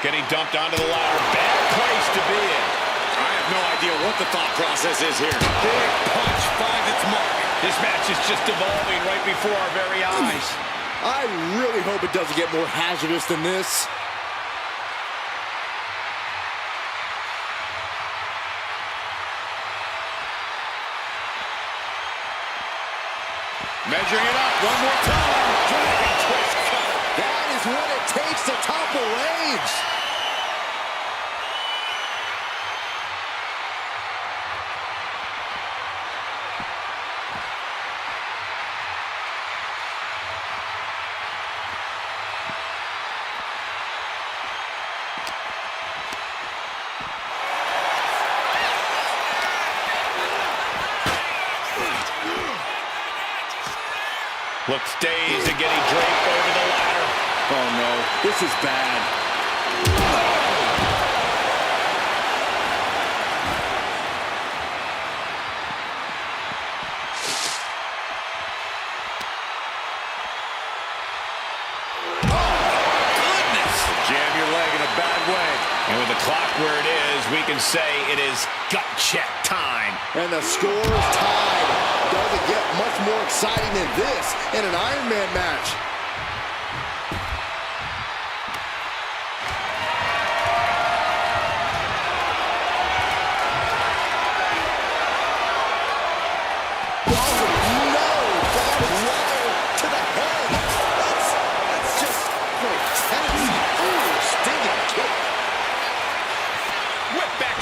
Getting dumped onto the ladder. Bad place to be in. I have no idea what the thought process is here. Big punch finds its mark. This match is just evolving right before our very eyes. I really hope it doesn't get more hazardous than this. Measuring it up one more time. Dragon twist cover. That is what it takes to topple Reigns. Looks dazed and getting draped over the ladder. Oh no, this is bad. Jam your leg in a bad way. And with the clock where it is, we can say it is gut check time. And the score's tied. Doesn't get much more exciting than this in an Iron Man match.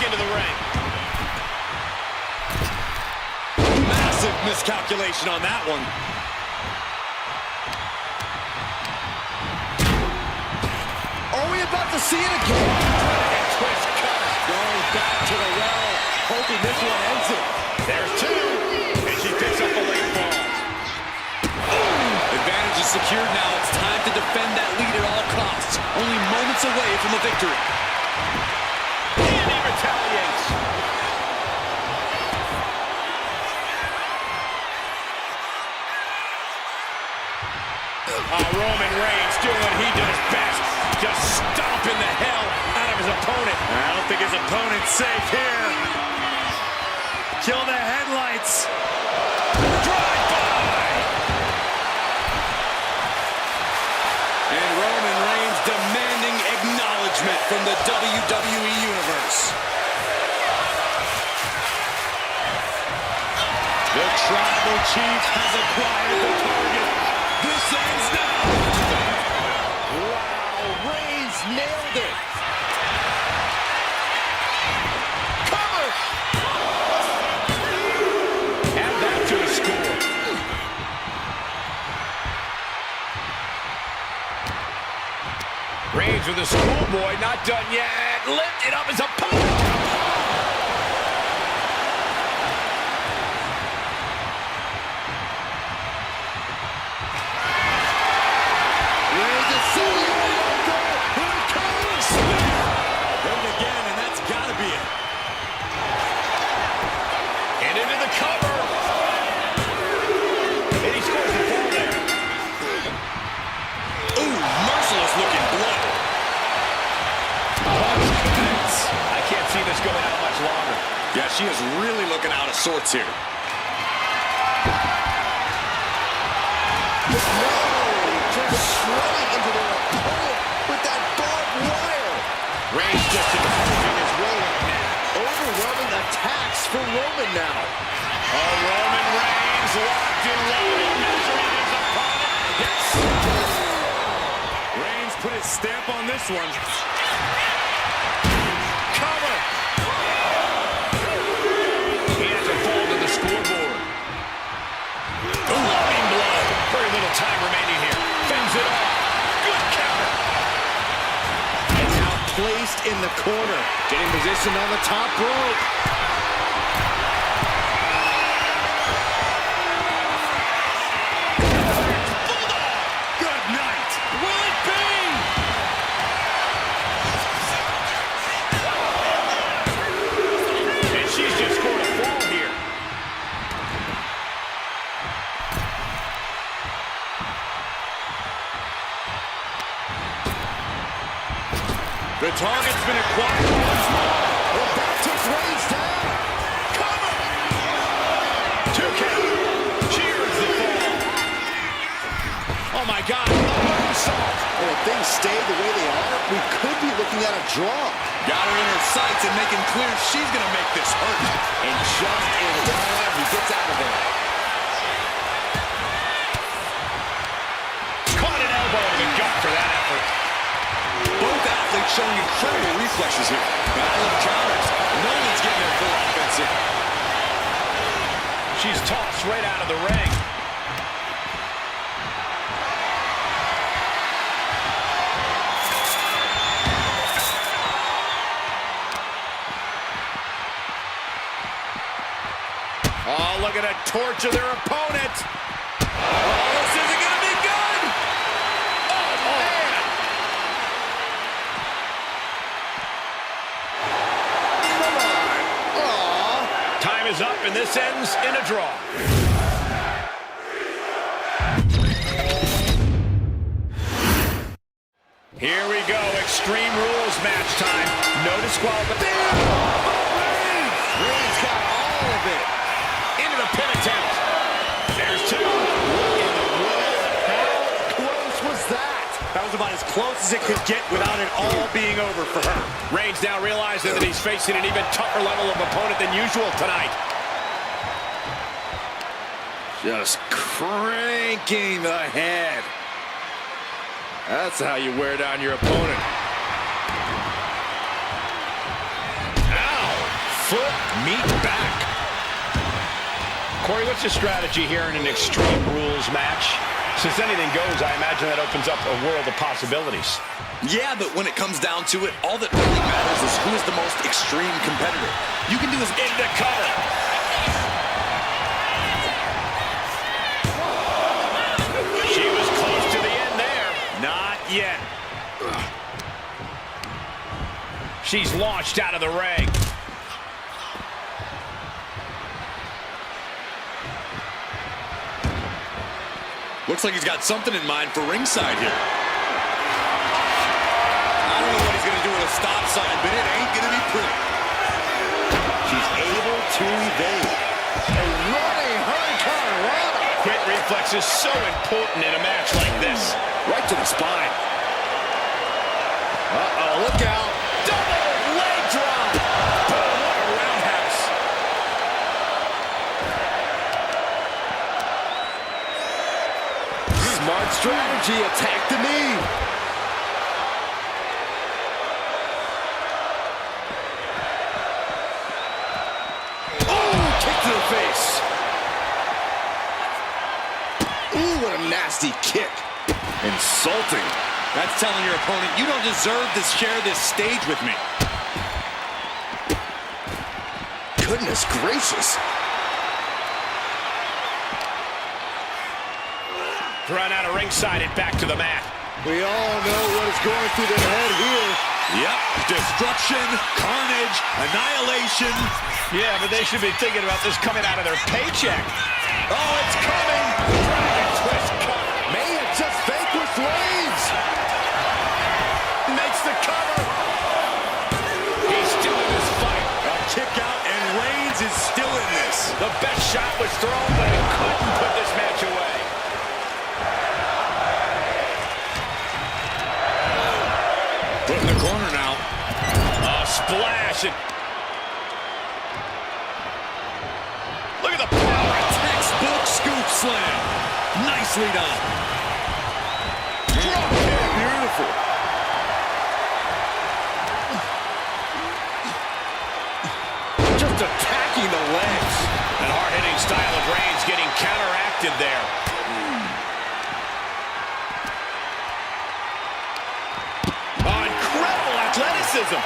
Into the ring. Massive miscalculation on that one. Are we about to see it again? And twist cutter. Going back to the well, hoping this one ends it. There's two. And she picks up the late fall. Advantage is secured now. It's time to defend that lead at all costs. Only moments away from a victory. And he retaliates. Roman Reigns doing what he does best. Just stomping the hell out of his opponent. I don't think his opponent's safe here. Kill the headlights. Drive-by. And Roman Reigns demanding acknowledgement from the WWE Universe. The Tribal Chief has acquired the target. This ends now. Wow, Reigns nailed it. Cover. Add that to the score. Reigns with a schoolboy, not done yet. Lifted up his opponent. Reigns is sitting on the goal. Here it comes. And again, and that's got to be it. And into the cover. And he scores the fall there. Ooh, merciless looking blow. Punch connects. I can't see this going out much longer. Yeah, she is really looking out of sorts here. Just shredding into their opponent with that barbed wire. Reigns just improving his way right now. Overwhelming attacks for Roman now. Roman Reigns locked and loaded, measuring his opponent. Yes. Reigns put his stamp on this one. Cover. He has to fall to the scoreboard. Loving blow. Very little time remaining here. Fends it off. Good counter. And now placed in the corner. Getting positioned on the top rope. Good night. Will it be? And she's just scored a fall here. The target's been acquired once more. Well, that took Reigns down. Cover. 2 count. Cheers the fall. Oh my God. Moonsault. And if things stay the way they are, we could be looking at a draw. Got her in her sights and making clear she's going to make this hurt. And just in time, he gets out of there. Caught an elbow to the gut for that effort. Both athletes showing incredible reflexes here. Battle of counters. No one's getting their full offense in. She's tossed right out of the ring. Oh, look at a torch of their opponent. Oh, this isn't going to be good. Oh, man. Come on. Aw. Time is up, and this ends in a draw. Here we go. Extreme Rules match time. No disqualification. Reigns got all of it. Into the pin attempt. There's 2. What in the world? How close was that? That was about as close as it could get without it all being over for her. Reigns now realizing that he's facing an even tougher level of opponent than usual tonight. Just cranking the head. That's how you wear down your opponent. Ow! Foot, meet back. Corey, what's your strategy here in an Extreme Rules match? Since anything goes, I imagine that opens up a world of possibilities. Yeah, but when it comes down to it, all that really matters is who is the most extreme competitor. You can do as Into cover. She was close to the end there. not yet. She's launched out of the ring. Looks like he's got something in mind for ringside here. I don't know what he's going to do with a stop sign, but it ain't going to be pretty. She's able to evade. A running hurricanrana. Quick reflex is so important in a match like this. Right to the spine. Uh-oh, look out. Double leg drop. Boom, what a roundhouse. Smart strategy, attack the knee. Oh, kick to the face. Ooh, what a nasty kick. Insulting. That's telling your opponent, you don't deserve to share this stage with me. Goodness gracious. Run out of ringside and back to the mat. We all know what is going through their head here. Yep, destruction, carnage, annihilation. Yeah, but they should be thinking about this coming out of their paycheck. Oh, it's coming. Dragon twist cover. May have just vanquished Reigns. Makes the cover. He's still in this fight. A kick out, and Reigns is still in this. The best shot was thrown, but it couldn't put this match away. Put in the corner now. A splash. Look at the power. Textbook scoop slam. Nicely done. Drop kick. Beautiful. Just attacking the legs. An hard-hitting style of Reigns getting counteracted there. Oh, incredible athleticism.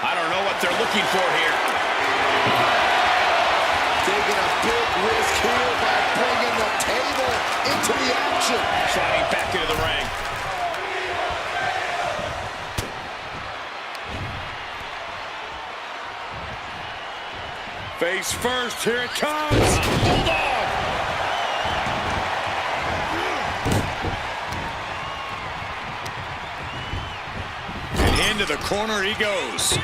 I don't know what they're looking for here. Taking a big risk here by bringing the table into the action. Sliding back into the ring. Face first, here it comes. Bulldog. And into the corner he goes.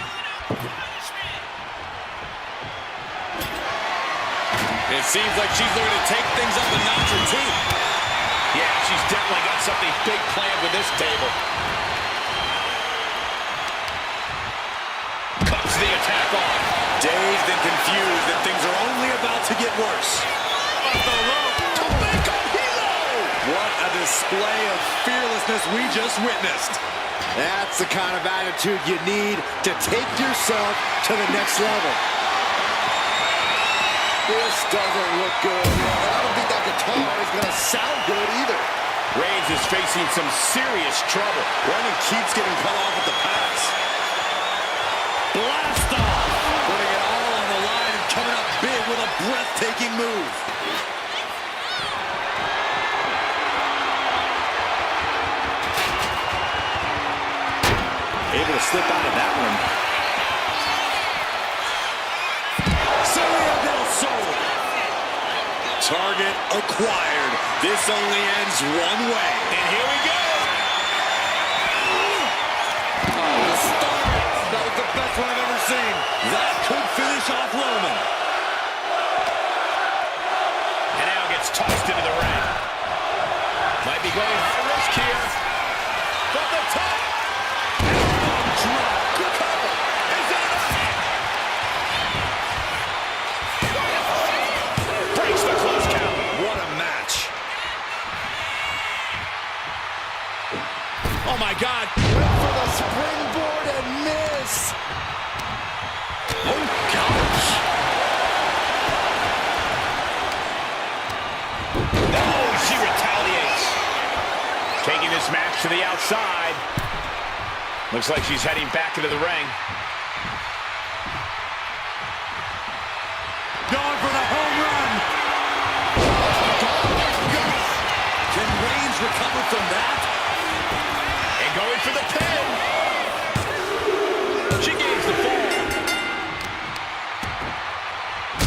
It seems like she's looking to take things up a notch or two. Yeah, she's definitely got something big planned with this table. Cuts the attack off. Dazed and confused, and things are only about to get worse. Off the rope. Jamaica Hilo. What a display of fearlessness we just witnessed. That's the kind of attitude you need to take yourself to the next level. This doesn't look good. I don't think that guitar is going to sound good either. Reigns is facing some serious trouble. Roman keeps getting cut off at the pass. Blast off! Putting it all on the line and coming up big with a breathtaking move. Able to slip out of that one. Cena del Sol. Target acquired. This only ends one way. And here we go. Oh, the start. That was the best one I've ever seen. That could finish off Roman. And now gets tossed into the ring. Might be going high risk here. From the top. Drop. Good cover. Is that it? Breaks the close count. What a match. Oh, my God. Went for the springboard and miss. Oh, to the outside. Looks like she's heading back into the ring. Going for the home run. Can Reigns recover from that? And going for the pin. She gains the fall.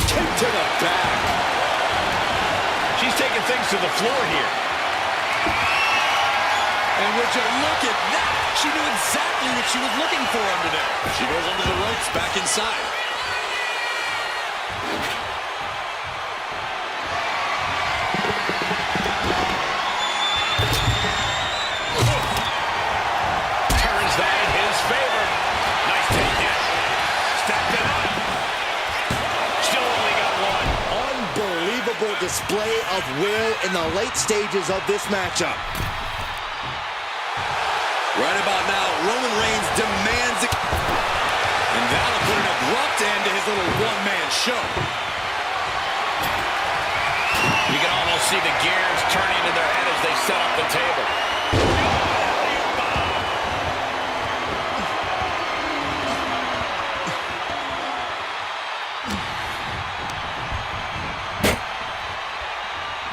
Kick to the back. She's taking things to the floor here. And would you look at that? She knew exactly what she was looking for under there. She goes under the ropes back inside. Turns that in his favor. Nice takedown. Stepped it up. Still only got one. Unbelievable display of will in the late stages of this matchup. Right about now, Roman Reigns demands it. And that'll put an abrupt end to his little one-man show. You can almost see the gears turning in their head as they set up the table.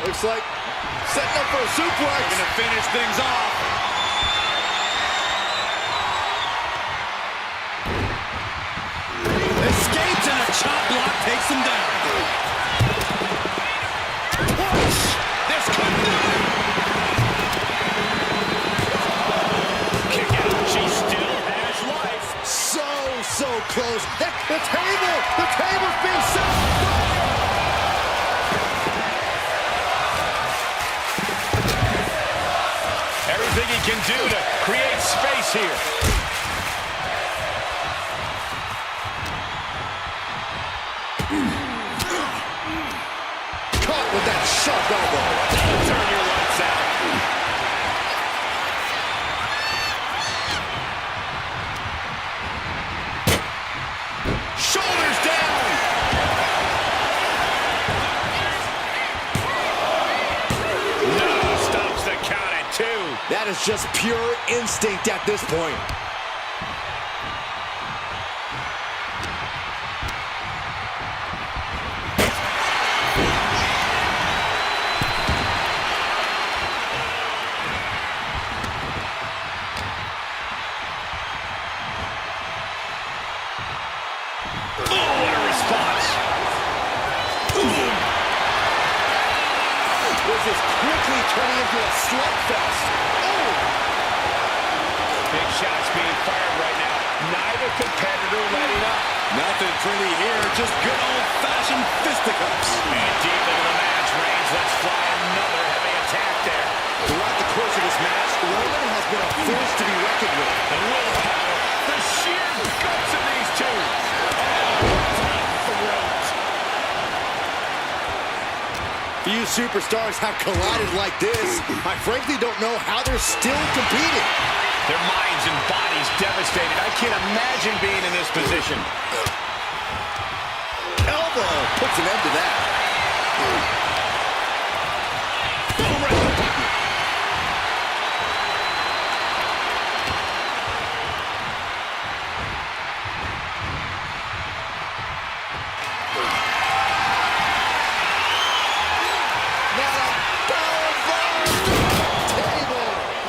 Looks like setting up for a suplex. Going to finish things off. Escapes and a chop block takes him down. Push! This could do it! Kick out. She still has life. So close. The table's being set on fire. Everything he can do to create space here. Caught with that sharp elbow. Turn your lights out. Shoulders down. No, stops the count at 2. That is just pure instinct at this point. This is quickly turning into a slugfest. Oh! Big shots being fired right now. Neither competitor letting up. Nothing pretty here, just good old-fashioned fisticuffs. And deep into the match, Reigns lets fly another heavy attack there. Throughout the course of this match, Roman has been a force to be reckoned with. The willpower, the sheer guts of these two. Few superstars have collided like this. I frankly don't know how they're still competing. Their minds and bodies devastated. I can't imagine being in this position. Elbow puts an end to that. Boom, right in the button.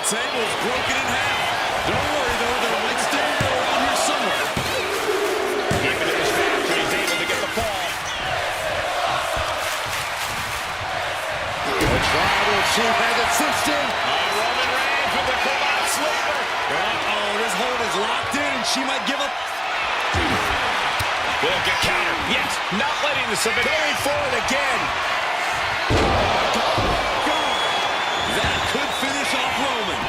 Table's broken in half. Don't worry, though, there might still be around here somewhere. Deep into this match, but he's able to get the fall. The tribal chief has it cinched in. Roman Reigns with the full-out sleeper. Uh-oh, this hold is locked in, and she might give up. Will get counter. Yes, not letting the submit. Going for it again. That could finish off Roman.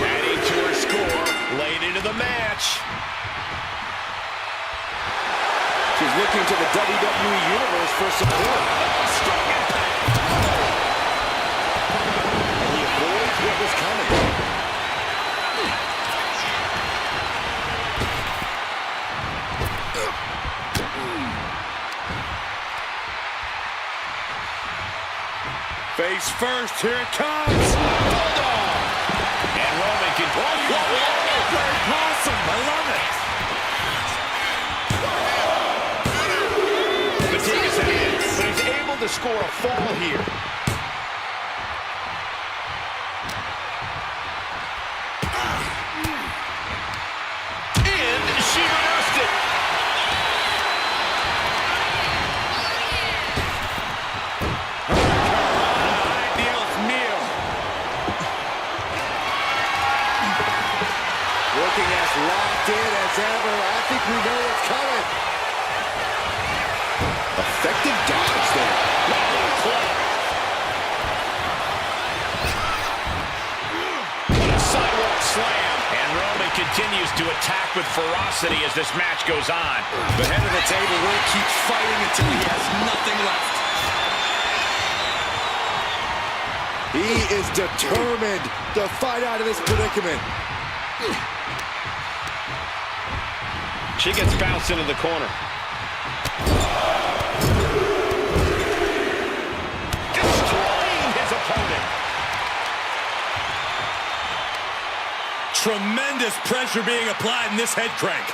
Adding to her score late into the match. She's looking to the WWE Universe for support. Strong impact. And he avoids what was coming. Face first, here it comes. Bulldog. And Roman can... Great possum, I love it. Fatigue is ahead, but he's able to score a fall here. And she reversed it. Dios mío. Looking as locked in as ever. I think we know what's coming. Effective dodge there. What a sidewalk slam. And Roman continues to attack with ferocity as this match goes on. The head of the table will keep fighting until he has nothing left. He is determined to fight out of this predicament. She gets bounced into the corner. Destroying his opponent. Tremendous pressure being applied in this head crank.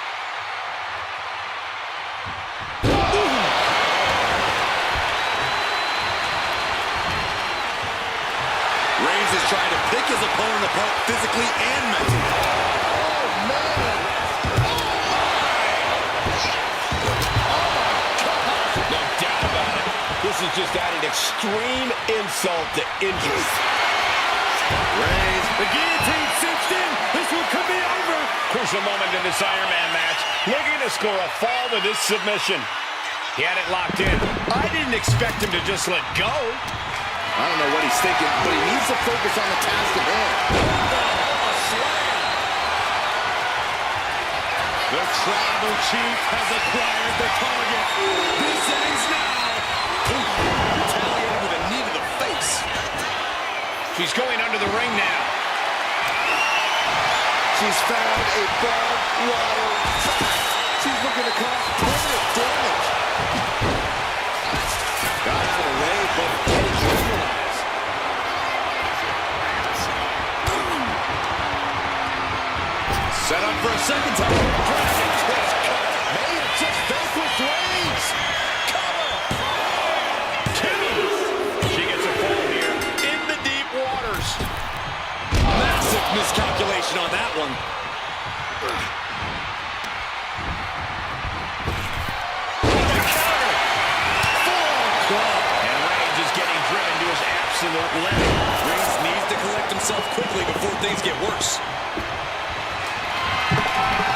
Reigns is trying to pick his opponent apart physically and mentally. No doubt about it. This is just adding extreme insult to injury. Reigns, the guillotine cinched in. This one could be over. Crucial moment in this Iron Man match. Looking to score a fall with this submission. He had it locked in. I didn't expect him to just let go. I don't know what he's thinking, but he needs to focus on the task at hand. The Tribal Chief has acquired the target. This ends now. Retaliated with a knee to the face. She's going under the ring now. She's found a barbed wire fight. She's looking to cause permanent damage. Got out of the way, but getting neutralized. Set up for a second time. Drastic twist cut. May have just vanquished Reigns. Cover. She gets a fall here in the deep waters. Massive miscalculation on that one. And Reigns is getting driven to his absolute limit. Reigns needs to collect himself quickly before things get worse.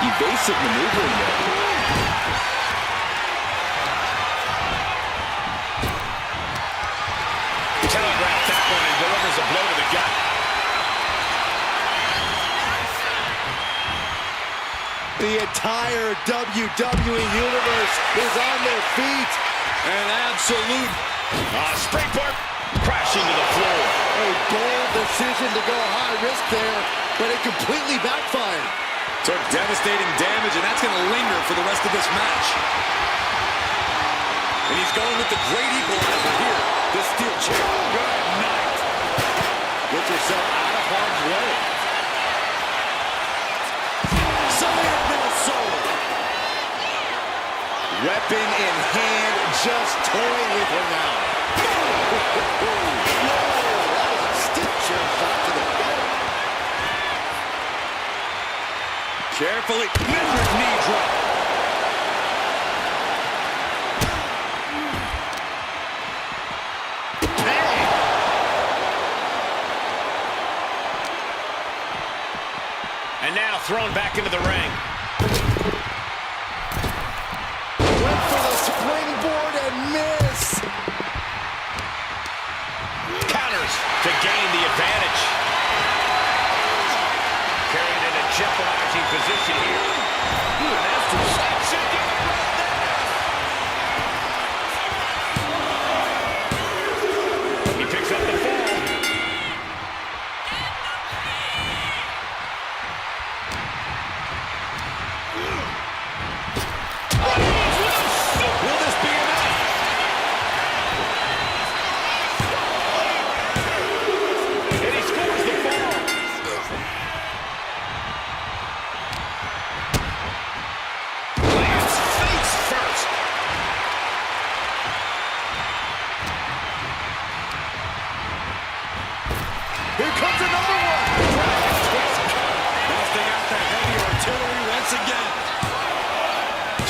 Evasive maneuvering there. Telegraphed that one and delivers a blow to the gut. The entire WWE Universe is on their feet. An absolute Springboard crashing to the floor. A bold decision to go high risk there, but it completely backfired. took devastating damage, and that's going to linger for the rest of this match. And he's going with the great equalizer here. This steel chair. Good night. Get yourself out of harm's way. Weapon in hand, just toying with her now. Whoa, that was a stiff chair shot to the head. Carefully, measured knee drop. Bang! And now thrown back into the ring. Went for the springboard and miss. Counters to gain the advantage. Carried in a jeopardizing position here. He picks up the fall. Will this be enough?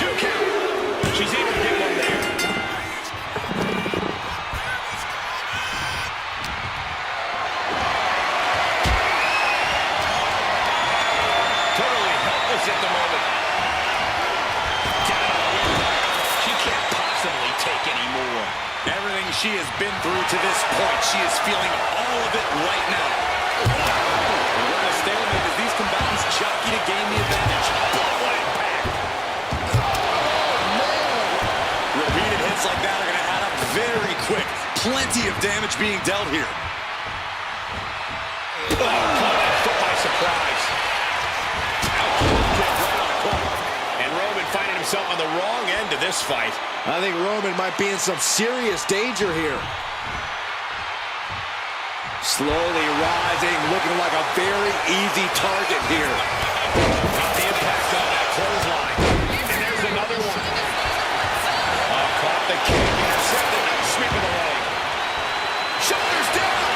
2 count. She's able to get one there. Totally helpless at the moment. She can't possibly take any more. Everything she has been through to this point, she is feeling all of it right now. And we're in a stalemate as these combatants jockey to gain the advantage. What impact! Repeated hits like that are going to add up very quick. Plenty of damage being dealt here. Oh, caught that foot by surprise. Ouch, kick right on the corner. And Roman finding himself on the wrong end of this fight. I think Roman might be in some serious danger here. Slowly rising, looking like a very easy target here. Got the impact on that clothesline. And there's another one. Oh, caught the kick. Intercepted. Nice sweep of the leg. Shoulders down.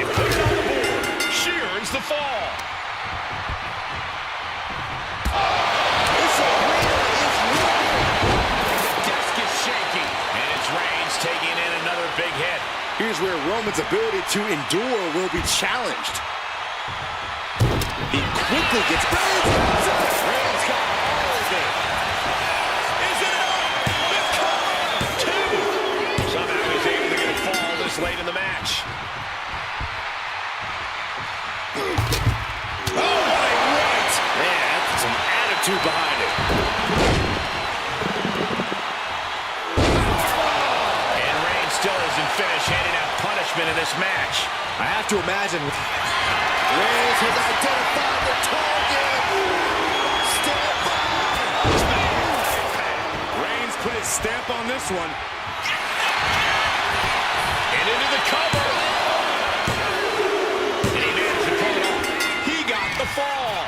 It puts on the board. She earns the fall. Taking in another big hit. Here's where Roman's ability to endure will be challenged. He quickly gets Reigns got all of it. Is it enough? The cover. 2. Somehow he's able to get a fall this late in the match. Oh, my right. Man, that's some attitude behind it. Still isn't finished, handing out punishment in this match. I have to imagine Reigns has identified the target. Stand by. Reigns put his stamp on this one. And into the cover. And he managed to pull it off. He got the fall.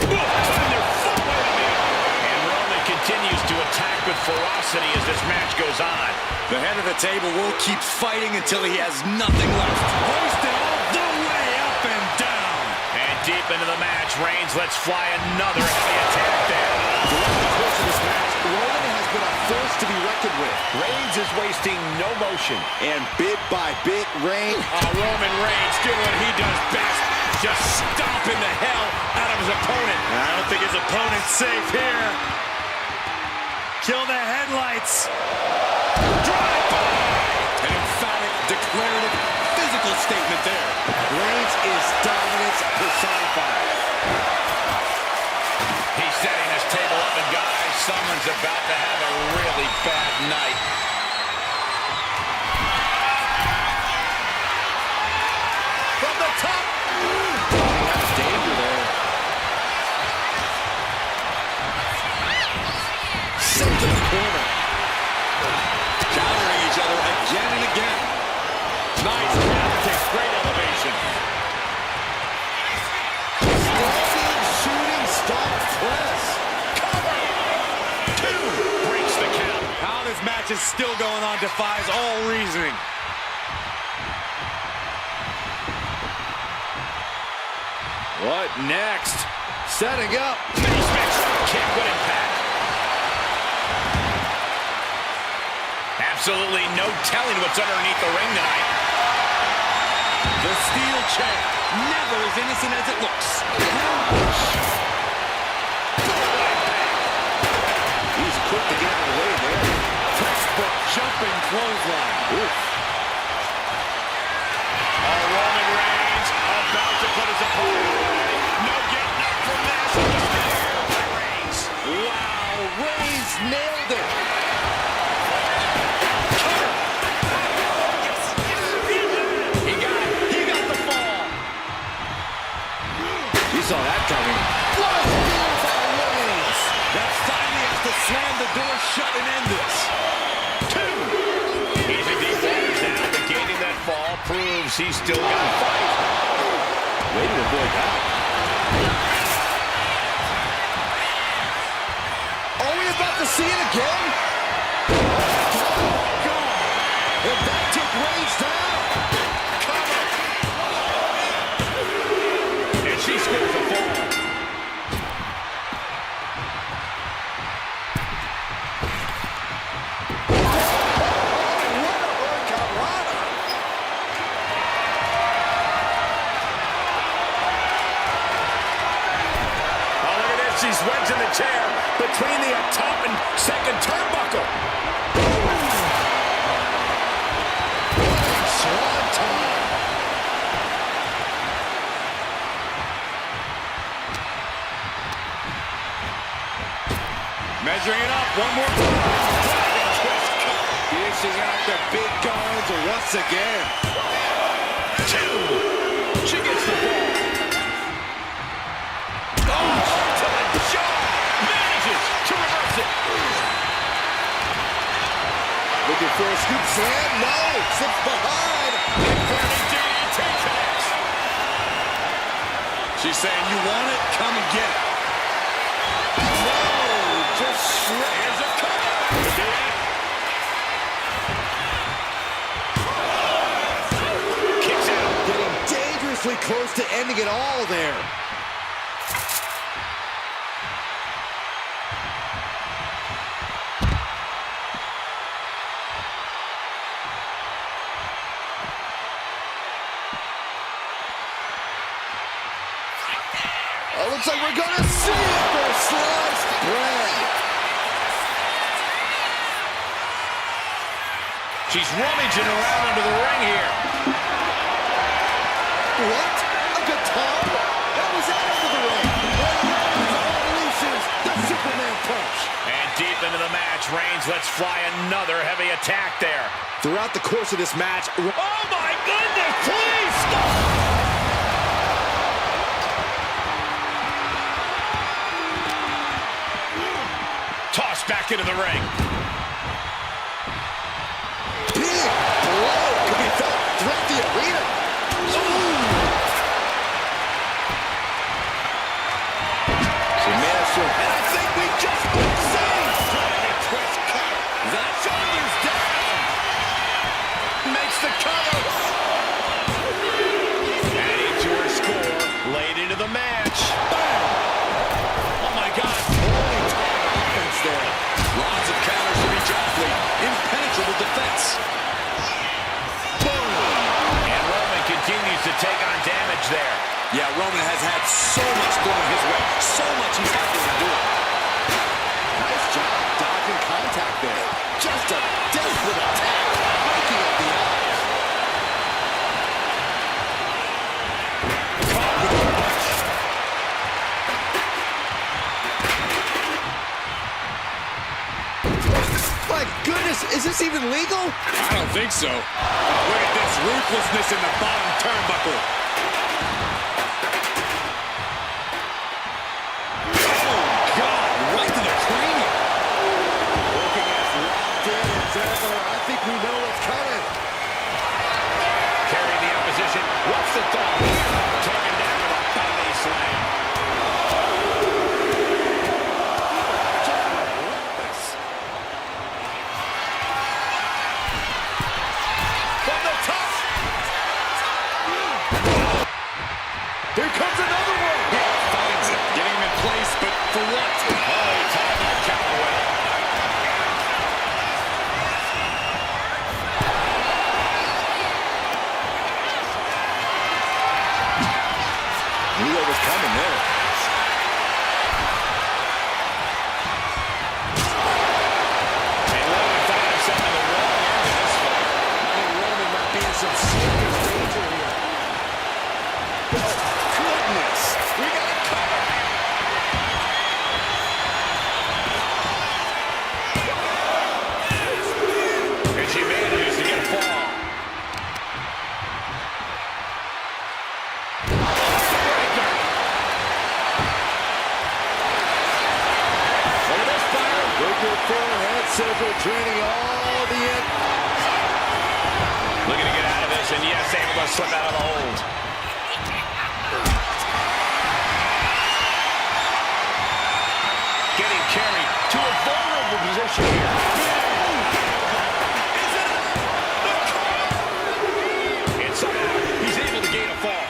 And they're full and Roman continues to attack with ferocity as this match goes on. The head of the table will keep fighting until he has nothing left. Hoisted all the way up and down. And deep into the match, Reigns lets fly another heavy attack there. Throughout the course of this match, Roman has been a force to be reckoned with. Reigns is wasting no motion. And bit by bit, Roman Reigns doing what he does best. Just stomping the hell out of his opponent. I don't think his opponent's safe here. Kill the headlights. Drive-by! An emphatic, declarative, physical statement there. Reigns is dominance personified. He's setting this table up, and guys, someone's about to have a really bad night. From the top! That's danger there. Sent to the corner. Countering each other again and again. Nice calf kick, great elevation. Standing, shooting, stomp, press. Cover! 2 breaks the count. How this match is still going on defies all reasoning. What next? Setting up. Face kick, what impact. Absolutely no telling what's underneath the ring tonight. The steel chair, never as innocent as it looks. He's quick to get out of the way there. Textbook jumping clothesline. Oof. Roman Reigns about to put his opponent away. No getting up from this. By Reigns. Wow, Reigns nailed it. Saw that coming. That finally has to slam the door shut and end this. 2. He's in deep waters now, but gaining that fall proves he's still got to fight. Way to avoid that. Are we about to see it again? God. And that took Reigns down. Cover. And she scores. She's wedging the chair between the top and second turnbuckle. Swanton. Measuring it up, one more time. Dishing out the big guns once again. 2. She gets the ball. Oh, to the jaw. Manages to reverse it. Looking for a scoop slam. No, slips behind. Inverted DDT connects. She's saying, you want it? Come and get it. No, just shred. Here's a cover. Kicks out. Getting dangerously close to ending it all there. Oh, looks like we're gonna see it for sliced bread. She's rummaging around under the ring here. What? A guitar? That was out of the ring. Unleashes the Superman punch. And deep into the match, Reigns lets fly another heavy attack there. Throughout the course of this match, Oh my goodness, please stop! Tossed back into the ring. big blow could be felt throughout the arena. And I think we just saved. Twist cover. The shoulders down. Makes the cover. Adding to her score. Late into the match. Bam. Oh my God. Holy time offense there. Lots of counters from each athlete. Impenetrable defense. Boom. And Roman continues to take on damage there. Yeah, Roman has had so much thrown his way. So much he's had to endure. Nice job dodging contact there. Just a desperate attack. Breaking at the eyes. Caught with a punch. My goodness, is this even legal? I don't think so. Look at this ruthlessness in the bottom turnbuckle. I think we know what's coming. Carry the opposition. What's the thought? Taken down with a body slam. From the top. Here comes another one. Finds it. Getting him in place, but for what? Oh, time to count away. Knew what was coming there. And Roman found himself in the wrong end of this fight. I think Roman might be in some serious danger here. Goodness. We got a cover. And she manages to get a fall. Look at this fire. Wicked forehead scissor draining all the end. Looking to get out of this, and yes, able to slip out of the hold. Getting carried to a vulnerable position here. And somehow, he's able to gain a fall.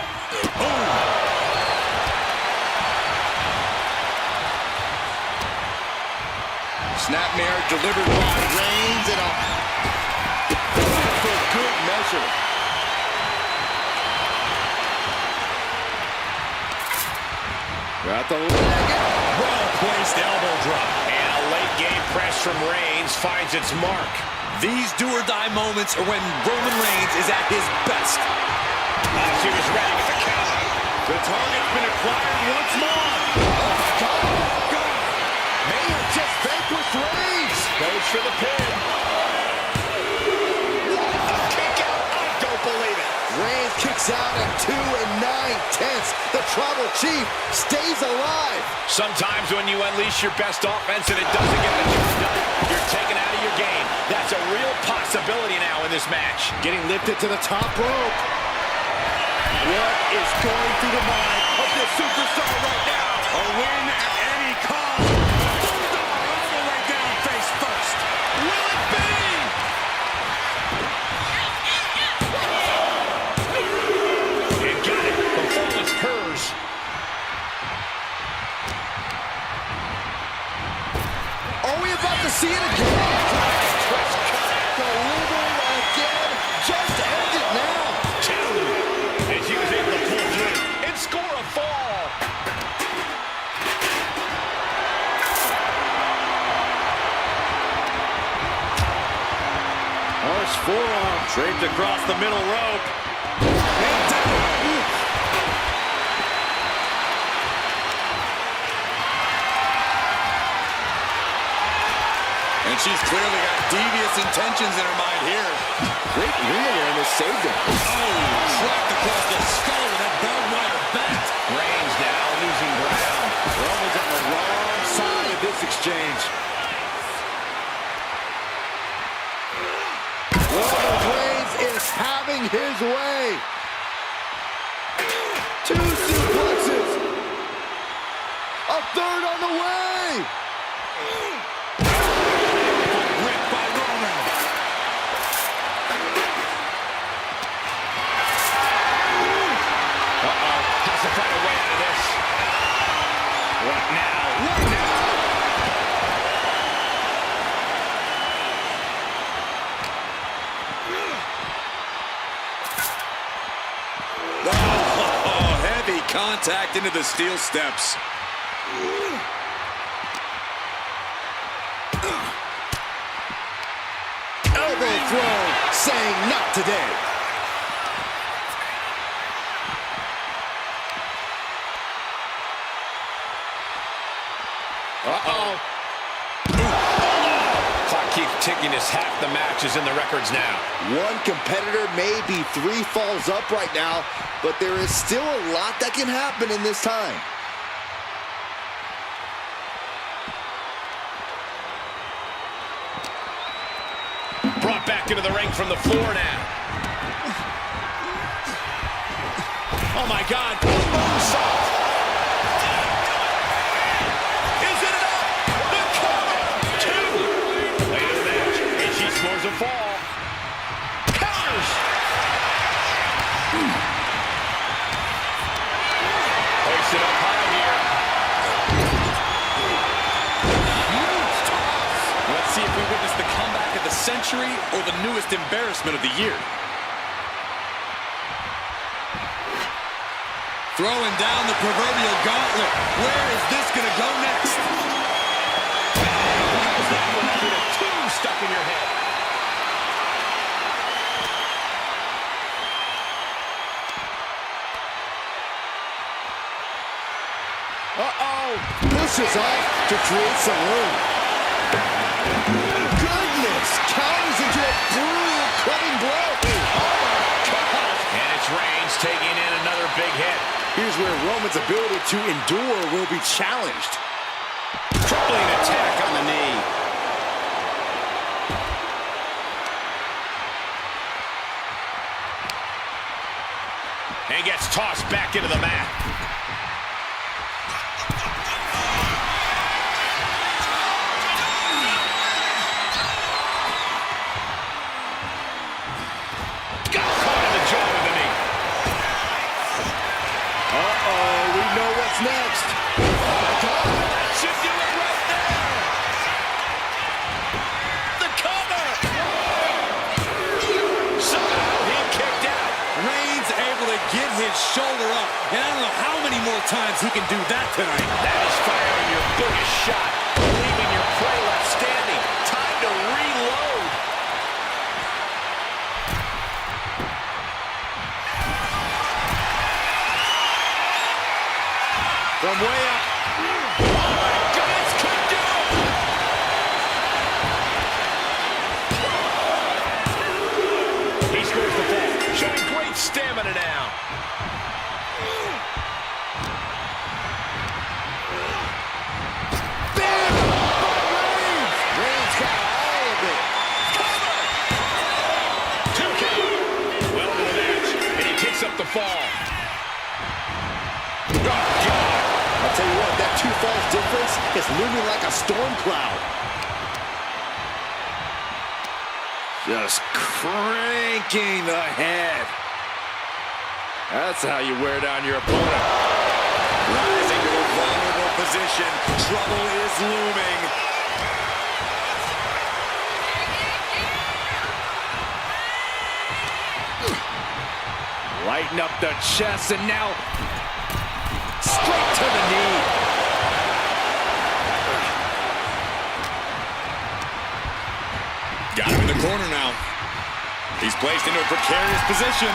Snapmare delivered by Reigns and a for good measure. Got the leg. Well-placed elbow drop. And a late game press from Reigns finds its mark. These do-or-die moments are when Roman Reigns is at his best. She was ready with the counter. The target's been acquired once more. God. May have just vanquished Reigns. Goes for the pin. A kick out. I don't believe it. Reigns kicks out at 2 9/10. The Tribal Chief stays alive. Sometimes when you unleash your best offense and it doesn't get the job done, you're taken out of your game. That's a real possibility now in this match. Getting lifted to the top rope. What is going through the mind of this superstar right now? A win at any cost. Bulldog all the way down face first. Will it be? And got it. The fall is hers. Are we about to see it again? Delivering again. Just end it now. And she was able to pull through and score a fall. Harsh forearm draped across the middle rope. And down. And she's clearly got devious intentions in her mind here. Great ring awareness saved him. Oh, tracked across the skull with that barbed wire bat. Reigns now losing ground. Roman's on the wrong side of this exchange. Roman Reigns is having his way. 2 suplexes. A third on the way. Ripped by Roman. Has to find a way out of this. What now? What now? Oh, heavy contact into the steel steps. Elbow throw, saying not today. Uh-oh. Clock keeps ticking as half the match is in the records now. One competitor may be 3 falls up right now, but there is still a lot that can happen in this time. Brought back into the ring from the floor now. Oh, my God. Moonsault. Is it enough? The cover. 2. Later in the match, and she scores a fall. Counters. Hoist it up high here. Huge toss. Let's see if we witness the comeback of the century or the newest embarrassment of the year. Throwing down the proverbial gauntlet. Where is this going to go next? It's like you were having a tune stuck in your head. Uh-oh. Pushes off to create some room. Goodness. Counters into a brutal cutting blow. Oh, my God. And it's Reigns taking in another big hit. Here's where Roman's ability to endure will be challenged. Crippling attack on the knee. And gets tossed back into the mat. Got caught in the jaw with the knee. Uh-oh, we know what's next. Oh, my God. That should do it right there. The cover. Somehow he kicked out. Reigns able to get his shoulder up. And I don't know how many times he can do that tonight. That is firing your biggest shot, leaving your prey left standing. Time to reload. From way up. Oh my goodness, could do it! He scores the fall, showing great stamina now. Up the fall. Oh, God. I'll tell you what, that 2 falls difference is looming like a storm cloud. Just cranking the head. That's how you wear down your opponent. Rising to a vulnerable position. Trouble is looming. Lighten up the chest, and now straight to the knee. Got him in the corner now. He's placed into a precarious position.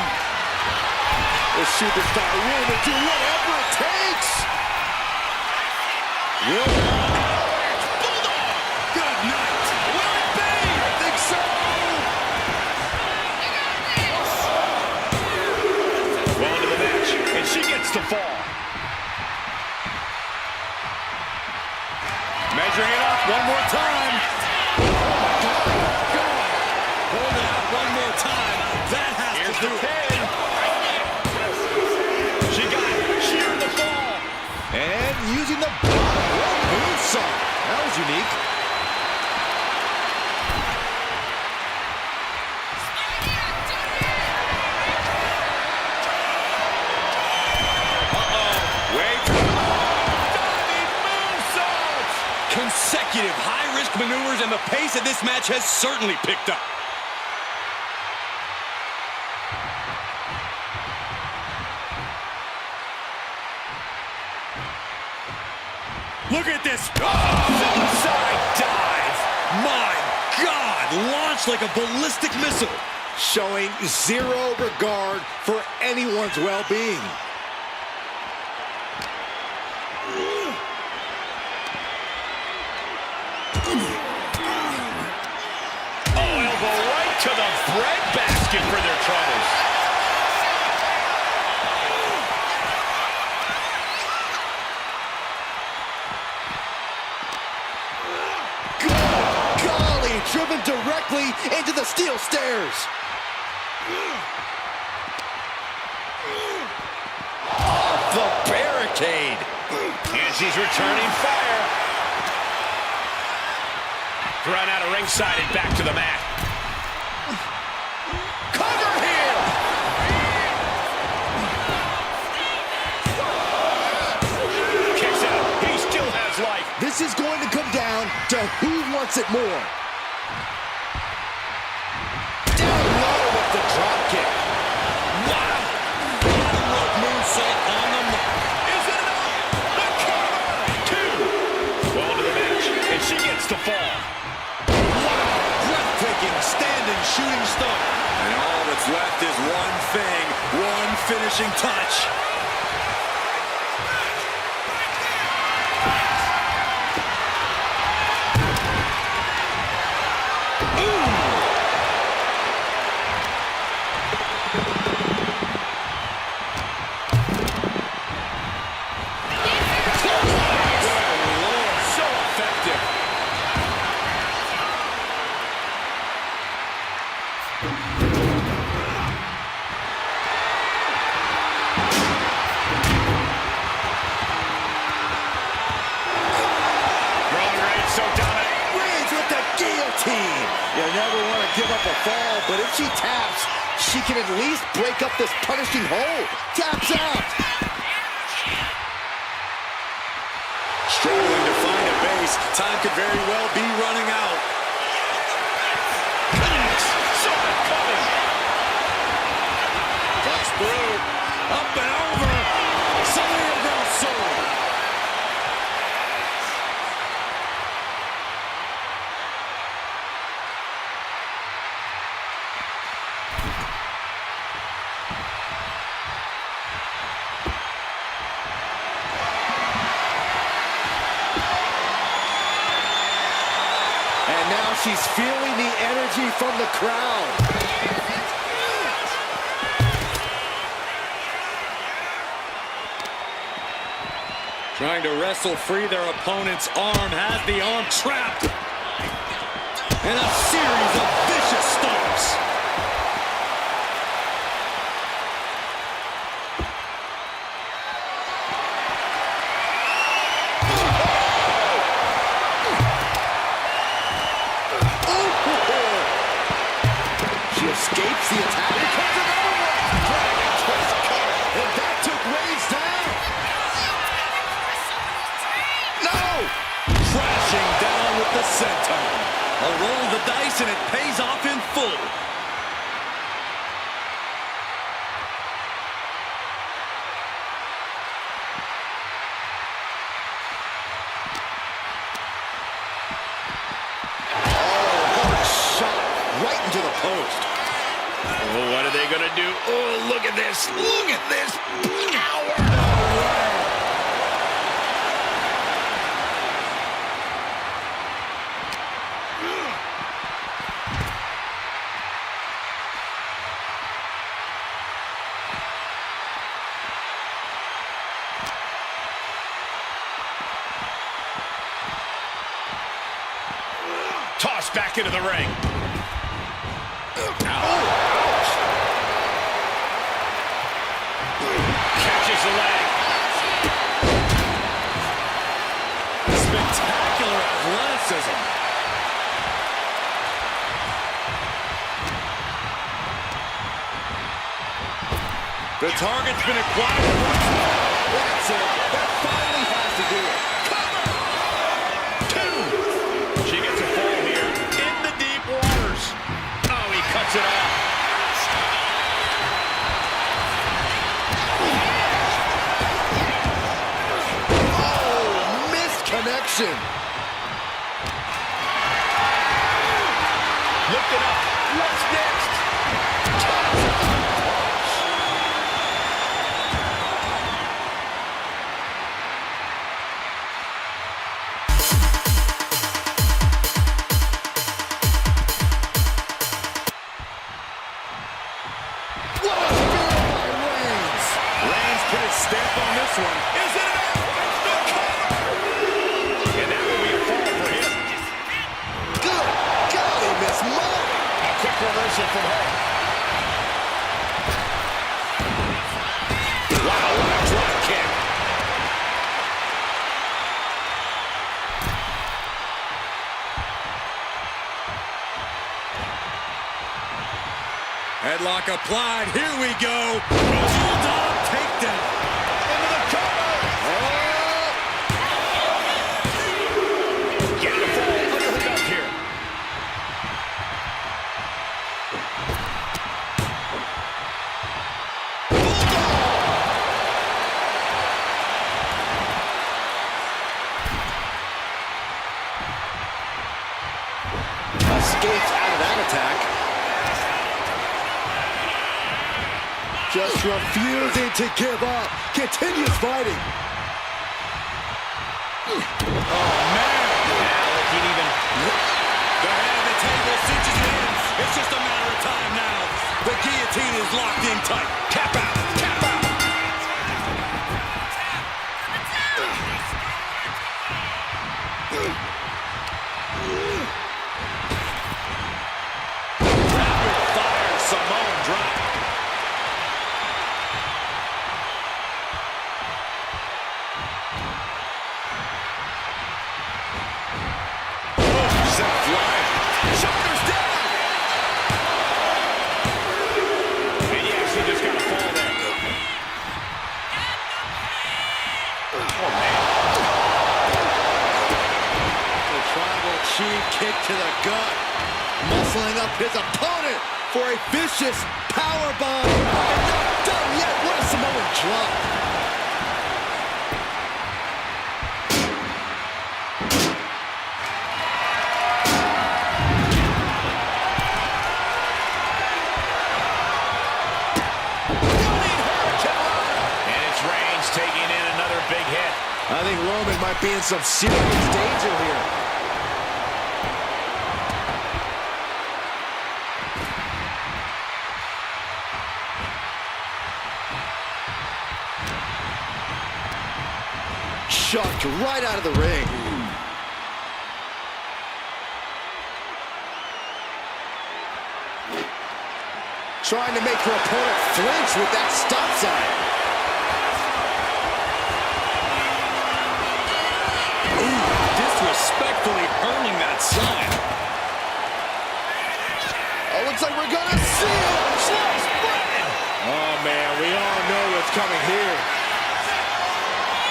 The superstar will do whatever it takes. Good night. Will it be? I think so. Well into the match, and she gets the fall. Measuring it up one more time. Hold it out one more time. That has Here's to do the it. pin. She got it. She earned the fall. And using the moonsault. That was unique. Consecutive high-risk maneuvers, and the pace of this match has certainly picked up. Look at this. Suicide dive. My God, launched like a ballistic missile. Showing zero regard for anyone's well-being. Elbow right to the breadbasket for their troubles. Good golly, driven directly into the steel stairs. Off the barricade. And she's returning fire. Thrown out of ringside and back to the mat. Cover here! Kicks out. He still has life. This is going to come down to who wants it more. Down low with the drop kick. Wow. Bottom rope moonsault on the mark. Is it enough? The cover! 2. Well into the match, and she gets the fall. Breathtaking standing shooting star. And all that's left is one thing, one finishing touch. So effective. So dominant. Reigns with the guillotine. You never want to give up a fall, but if she taps, she can at least break up this punishing hold. Taps out. Struggling to find a base. Time could very well be running out. Connects. Saw it coming. Cuts through. Up and over. Cena del Sol. she's feeling the energy from the crowd. Trying to wrestle free their opponent's arm, has the arm trapped. And a series of vicious stomps. She escapes the attack. Here comes another one. Dragon twist cover. And that took Reigns down. No! Crashing down with the senton. A roll of the dice and it pays off in full. Right into the post. Oh, what are they going to do? Oh, look at this. Look at this. Ow. Tossed back into the ring. Ouch. Catches the leg. Spectacular athleticism. The target's been acquired. That's it. That finally has to do it. Two. She gets a fall here in the deep waters. Oh, he cuts it off. Oh, missed connection. Lift it up. What's next? Stamp on this one. Is it enough? The cover! And that will be a fall for him. Good God, he missed more. A quick reversal from her. Wow, what a drop kick. Headlock applied. Here we go. Bulldog takedown. Into the cover. Oh. Getting a fall under her belt here. Escapes out of that attack. Just refusing to give up. Continues fighting. Oh, man. Now looking even. The head of the table cinches it in. It's just a matter of time now. The guillotine is locked in tight. Tap out. Tap out. Rapid fire Samoan drop. Shoulders down. And yeah, she just got a fall there. Oh, man. The tribal chief kick to the gut. Muscling up his opponent for a vicious powerbomb. And not done yet. What a Samoan drop. I think Roman might be in some serious danger here. chucked right out of the ring. Trying to make her opponent flinch with that stop sign. Ooh, disrespectfully hurling that sign. Oh, looks like we're gonna see it. Slice bread. Oh, man, we all know what's coming here.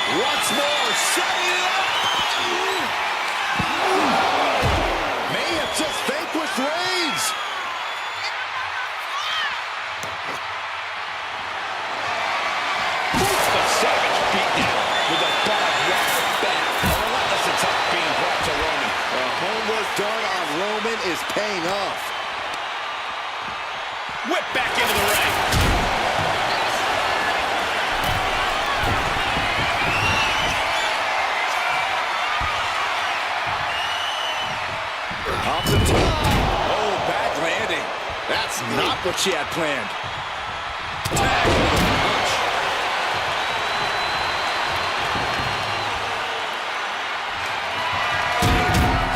Once more, setting it up. May have just vanquished Reigns. The savage beatdown with a barbed wire bat. A relentless attack being brought to Roman. The homework done on Roman is paying off. Whip back into the ring. Off the top. Oh, bad landing. That's not what she had planned. Tag with a punch.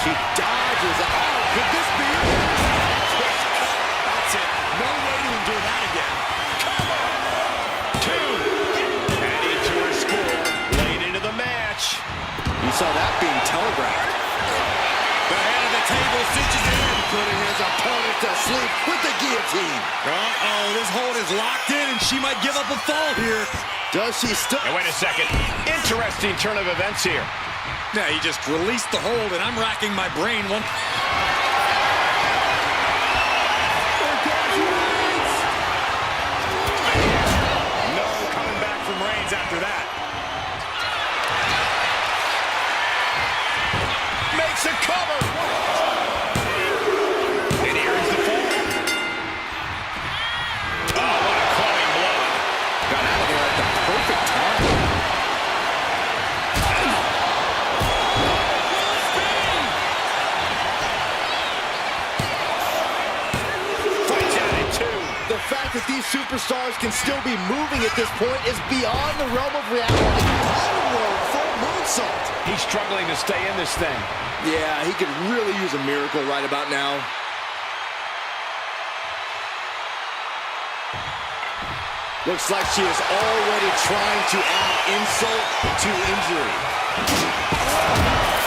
She dodges. Oh, could this be it? That's it. No way to endure that again. Two. Adding to her score. Late into the match. You saw that being telegraphed. The head of the table cinches in. Putting his opponent to sleep with the guillotine. Uh-oh, this hold is locked in, and she might give up a fall here. Does she still? And wait a second. Interesting turn of events here. Yeah, he just released the hold, and I'm racking my brain. There goes Reigns. No coming back from Reigns after that. Makes a cover. And here is the fall. Oh, what a clubbing blow. Got out of there at the perfect time. Fights out in two. The fact that these superstars can still be moving at this point is beyond the realm of reality. Power full moonsault. He's struggling to stay in this thing. Yeah, he could really use a miracle right about now. Looks like she is already trying to add insult to injury.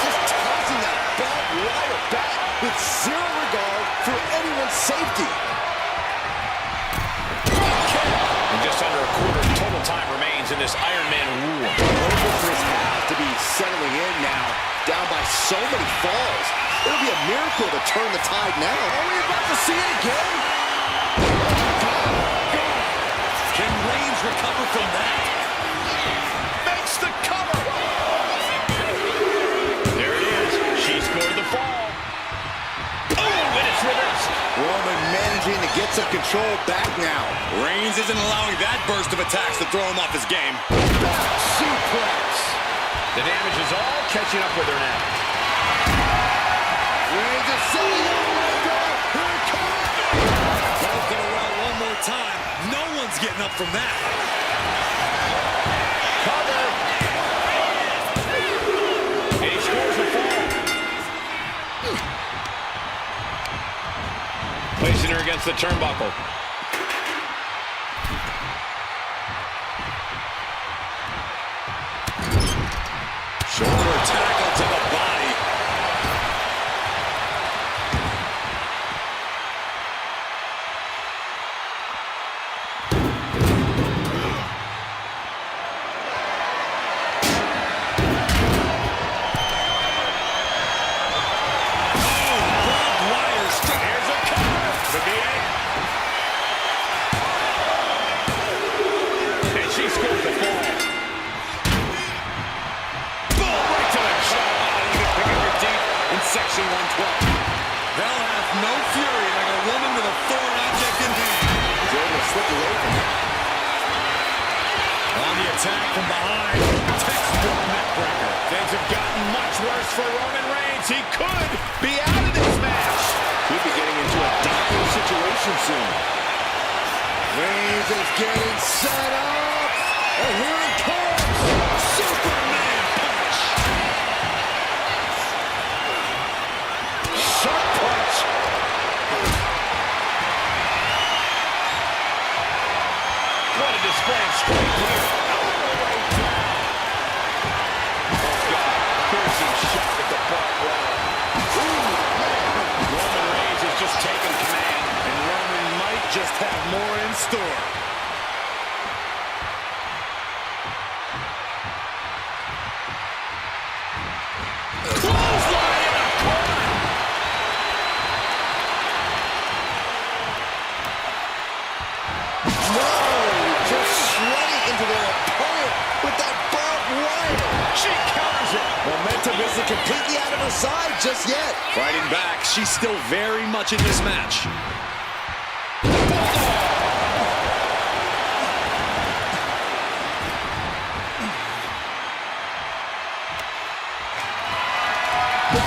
Just tossing that barbed wire bat with zero regard for anyone's safety. And just under a quarter of total time remains in this Iron Man war. Overfist has to be settling in now, down by so many falls. It'll be a miracle to turn the tide now. Are we about to see it again? Can Reigns recover from that? Makes the cover. There it is. She scored the fall. Oh, and it's reversed. Roman managing to get some control back now. Reigns isn't allowing that burst of attacks to throw him off his game. Back suplex. The damage is all catching up with her now. Reigns is setting up. Here it comes. Both in a row one more time. No one's getting up from that. Cover. And he scores the fall. Placing her against the turnbuckle. Shoulder tackle to the body. Section 112. They'll have no fury like a woman with a foreign object in hand. He's able to slip away from it. On the attack from behind. Textbook neckbreaker. Things have gotten much worse for Roman Reigns. He could be out of this match. Could be getting into a dire situation soon. Reigns is getting set up. And here it comes. Superman punch. store. Clothesline in the corner. No, just shredding into their opponent with that barbed wire. She counters it. Momentum isn't completely out of her side just yet. Fighting back, she's still very much in this match.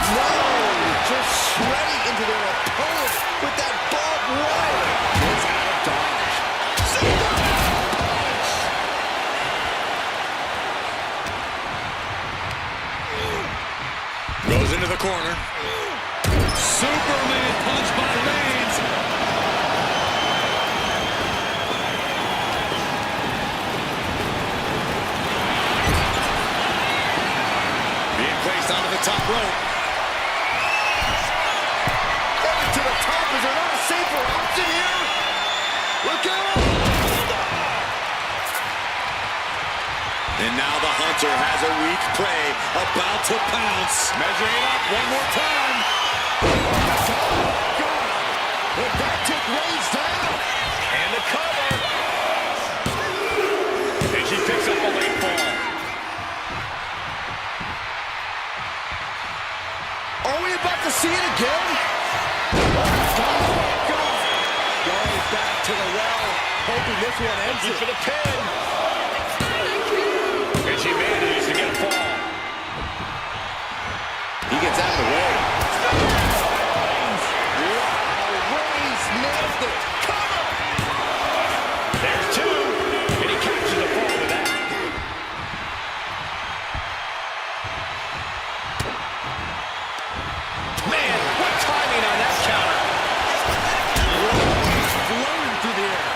No, just shredding into their opponent with that barbed wire. It's out of dodge. Goes into the corner. Superman punch by Reigns. Being placed onto the top rope. Heading to the top. Is there not a safer option here? Look out! And now the Hunter has a weak prey about to pounce. Measuring up one more time. If that took Reigns down. And the cover. And she picks up a late fall. Are we about to see it again? Going back to the well, hoping this one ends Looking it. for the pin. And she manages to get a fall. He gets out of the way. Wow, Reigns nailed it. Cover! There's two. And he catches the fall with that. Man, what timing on that counter. Floating through the air.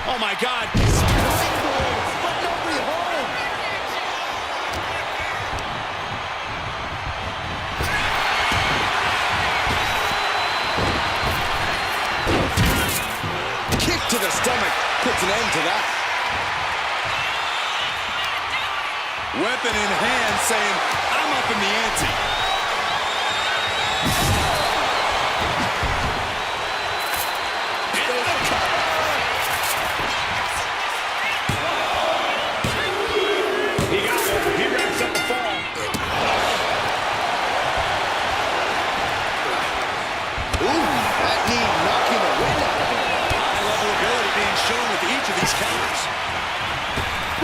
Oh my God. Springboards, but nobody home. Kick to the stomach puts an end to that. Weapon in hand saying, I'm up in the ante. He got it. He wraps up the fall. Ooh, that knee knocking the wind out of him. High level ability being shown with each of these counters.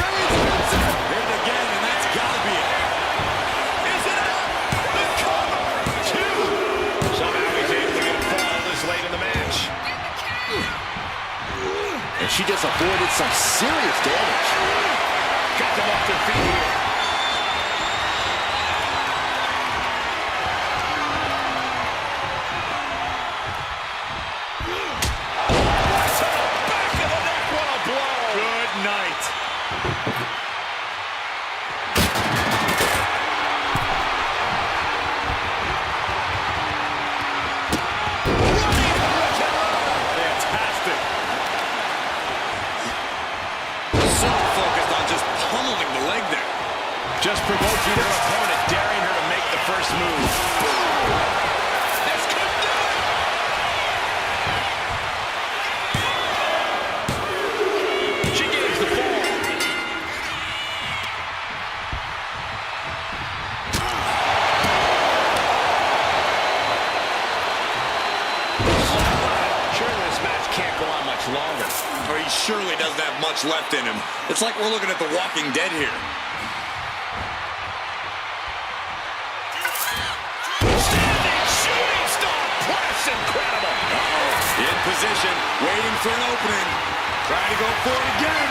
Reigns wins it. Hit it again, and that's gotta be it. Is it out? The cover. Two. Somehow he's able to get a fall this late in the match. And she just avoided some serious damage. Got them off their feet here. To the back of the neck. What a blow. Good night. Fantastic. So focused on just pummeling the leg there. Just provoking her opponent, daring her to make the first move. This could do it! She gains the fall. Surely this match can't go on much longer. Or he surely doesn't have much left in him. It's like we're looking at The Walking Dead here. Standing shooting star press, incredible. In position, waiting for an opening. Trying to go for it again.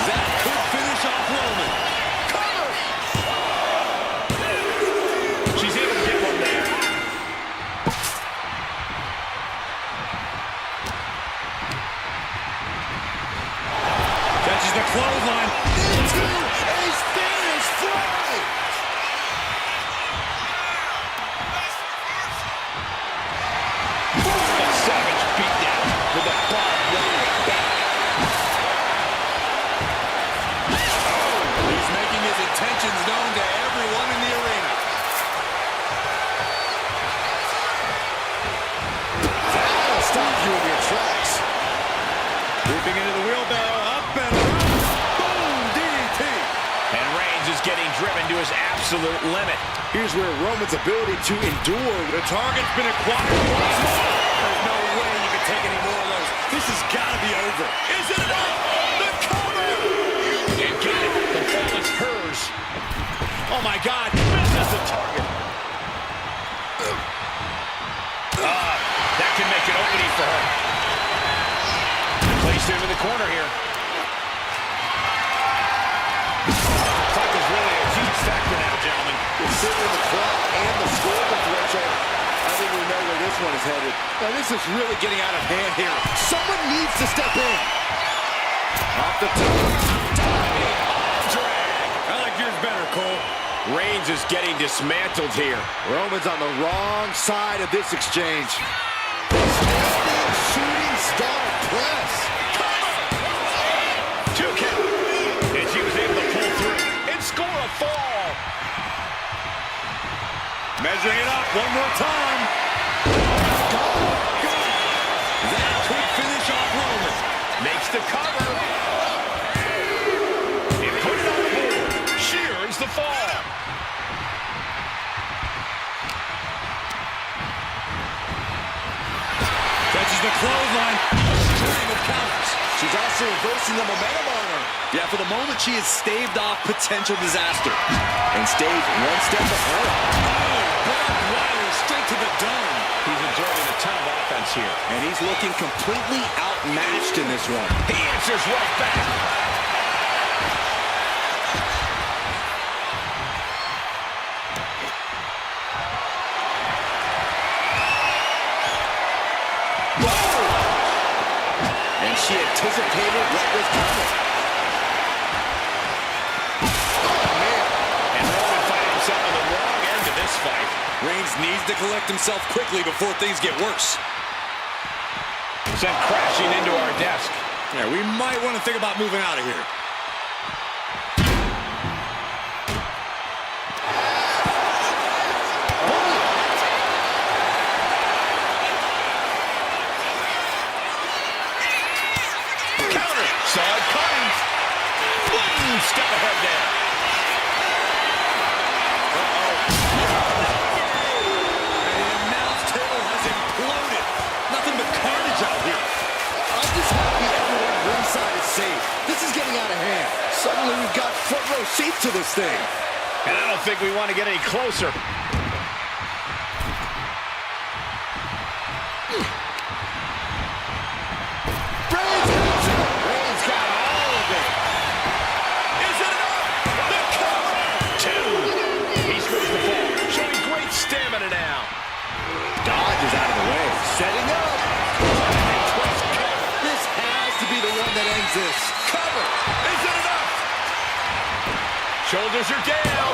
That could finish off Roman. She's able to get one there. absolute limit. Here's where Roman's ability to endure. The target's been acquired once more. There's no way you can take any more of those. This has got to be over. Is it enough? The cover! And get it. The ball is hers. Oh, my God. Misses the target. That can make an opening for her. Placed into the corner here. Clock is really a huge factor now, gentlemen. Considering the clock and the score differential, I think we know where this one is headed. Now, this is really getting out of hand here. Someone needs to step in. Off the top. Diving arm drag. I like yours better, Cole. Reigns is getting dismantled here. Roman's on the wrong side of this exchange. Shooting star press. Two count. And she was able to pull through and score a fall. Measuring it up one more time. That could finish off Roman. Makes the cover. And put it on the board. She earns the fall. Catches the clothesline. A string of counters. She's also reversing the momentum on her. Yeah, for the moment, she has staved off potential disaster. And stayed one step ahead. Barbed wire straight to the dome. He's absorbing a ton of offense here. And he's looking completely outmatched in this one. He answers right back. And she anticipated what was coming. Oh, man. And Roman finds himself on the wrong end of this fight. Reigns needs to collect himself quickly before things get worse. Sent crashing into our desk. Yeah, we might want to think about moving out of here. Counter. Saw it coming. Boom. Step ahead there. The announce table has imploded. Nothing but carnage out here. I'm just happy everyone ringside is safe. This is getting out of hand. Suddenly we've got front row seats to this thing. And I don't think we want to get any closer. Reigns got all of it. Is it enough? The cover. Two. He scores the fall, showing great stamina now. Dodge is out of the way. Setting up. This has to be the one that ends this. Cover. Is it enough? Shoulders are down.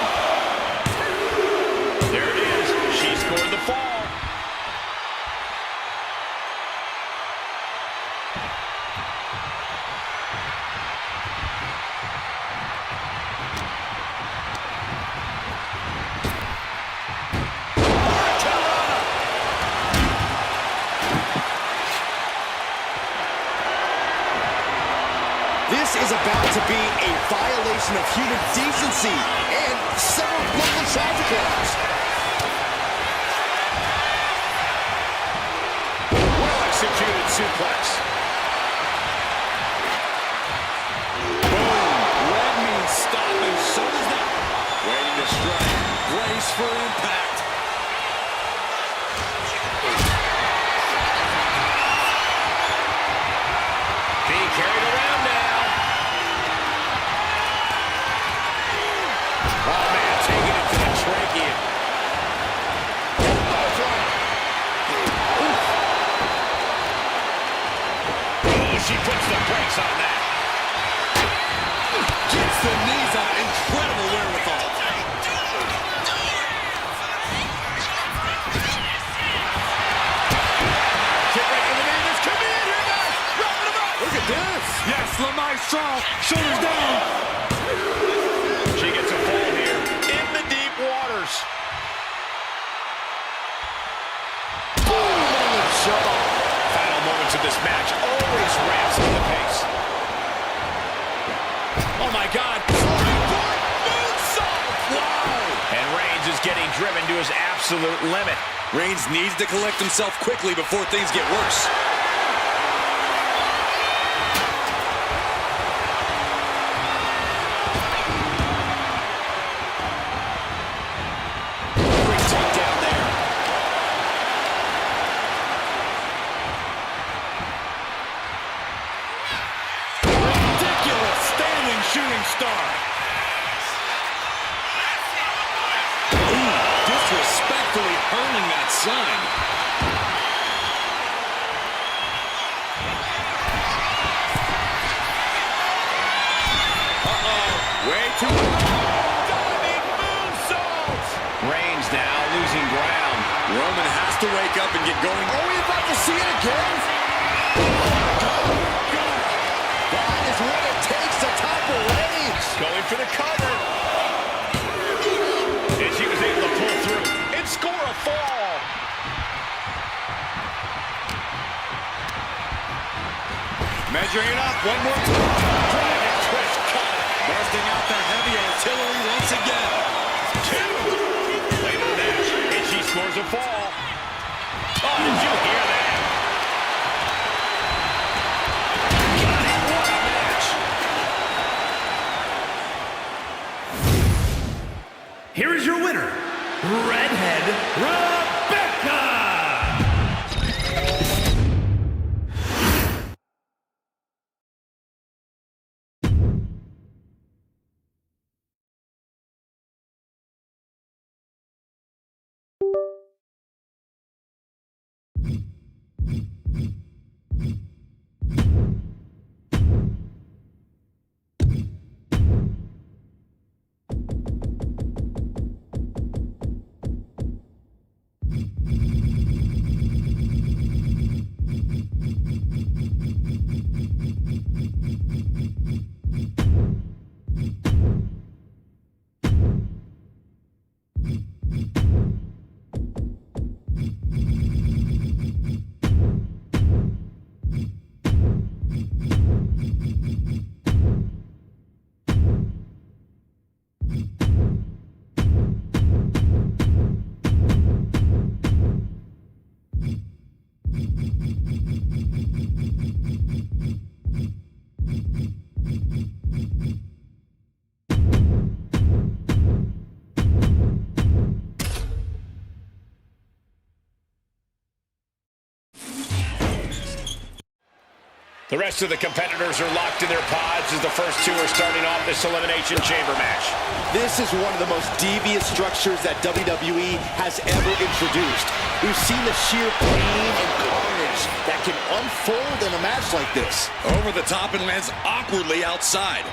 There it is. She scored the fall. This is about to be a violation of human decency and several local traffic laws. Well-executed suplex. Boom. Red means stop, and so does that. Waiting to strike. Brace for impact. Being carried around now. Oh, man, taking it to the trachea. Oh, she puts the brakes on that. Gets the knees up. Incredible wherewithal. Get right in the name. This could be it here, guys. Wrapping him up. Look at this. Yes, Maestro. Shoulders down. She gets a fall here in the deep waters. Boom on the jaw. Final moments of this match always ramps up the pace. Oh, my God. Springboard moonsault. Wow. is getting driven to his absolute limit. Reigns needs to collect himself quickly before things get worse. Quick takedown there. Ridiculous standing shooting star. Disrespectfully hurling that sign. Way too diving moonsault. Reigns now losing ground. Roman has to wake up and get going. Are we about to see it again? That is what it takes to topple Reigns. Going for the cover. And she was able to pull through and score a fall. Measuring it up one more time. Twist cutter. Busting out the heavy artillery once again. Two. Later in the match, and she scores a fall. Oh, did you hear that? What a match. Here is your winner, Redhead Rebecca! The rest of the competitors are locked in their pods as the first two are starting off this Elimination Chamber match. This is one of the most devious structures that WWE has ever introduced. We've seen the sheer pain and carnage that can unfold in a match like this. Over the top and lands awkwardly outside.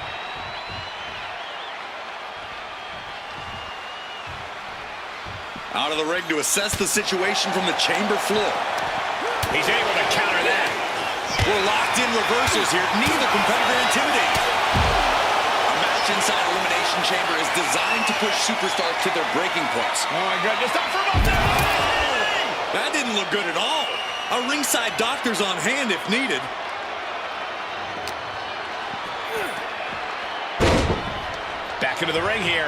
Out of the ring to assess the situation from the chamber floor. He's able to counter that. We're locked in reversals here. Neither competitor intimidated. A match inside Elimination Chamber is designed to push superstars to their breaking points. Oh my goodness, stop for a moment. That didn't look good at all. A ringside doctor's on hand if needed. Back into the ring here.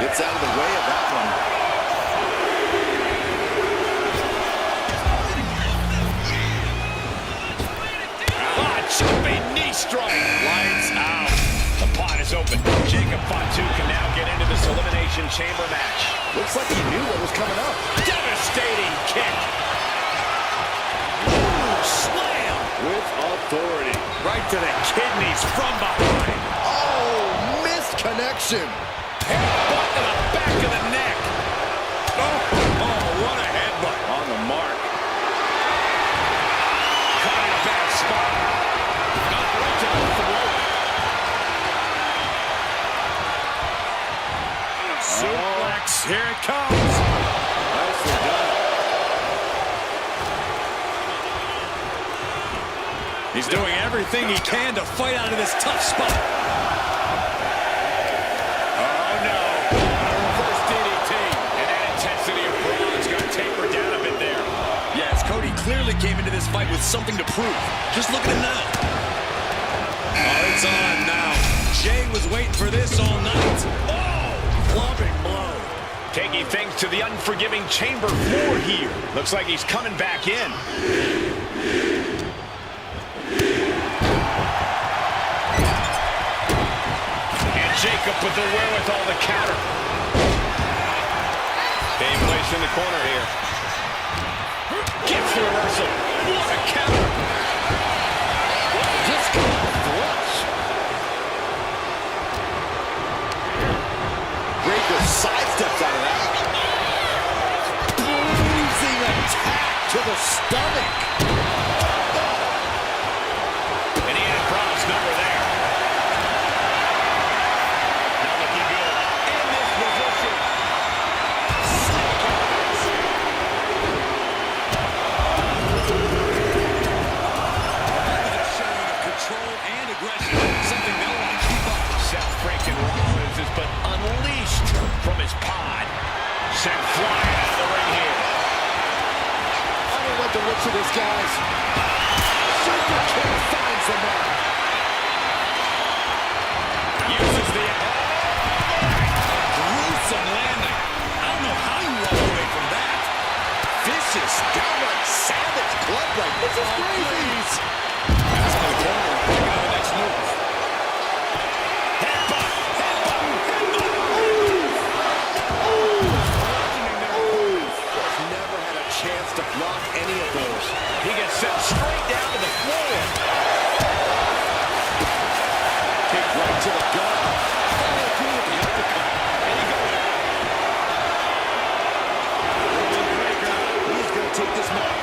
Gets out of the way of that one. Jumping knee strike. Lights out. The pot is open. Jacob Fatu can now get into this Elimination Chamber match. Looks like he knew what was coming up. Devastating kick. Ooh, slam. With authority. Right to the kidneys from behind. Oh, missed connection. Headbutt to the back of the neck. Oh, what a headbutt. On the mark. Caught in a bad spot. Got right to the throat. Suplex. Here it comes. Nicely done. He's doing everything he can to fight out of this tough spot. Oh, no. Reverse DDT. And that intensity of brawl is going to taper down a bit there. Yes, Cody clearly came into this fight with something to prove. Just look at him now. Oh, it's on now. waiting for this all night. Oh, clubbing blow. Taking things to the unforgiving chamber floor here. Looks like he's coming back in. And Jacob with the wherewithal to counter. Being placed in the corner here. Gets the reversal. What a counter. Just got flush. Breaker sidesteps out of that. Bruising attack to the stomach. And he had a promise number there. Not looking good. In this position. Control and aggression, something they'll want to keep up. South-breaking Rollins is but unleashed from his pod. Sent flying out of the ring here. I don't like the looks of this, guys. Super kick finds the mark. Uses the... Gruesome landing. I don't know how you walk away from that. Vicious, downright savage club right. This is crazy. That's the corner. Pick out the next move. Headbutt! Headbutt! Never had a chance to block any of those. He gets sent straight down to the floor. Kick right to the gut. Follow through with the uppercut. And he goes. He's going to take this mark.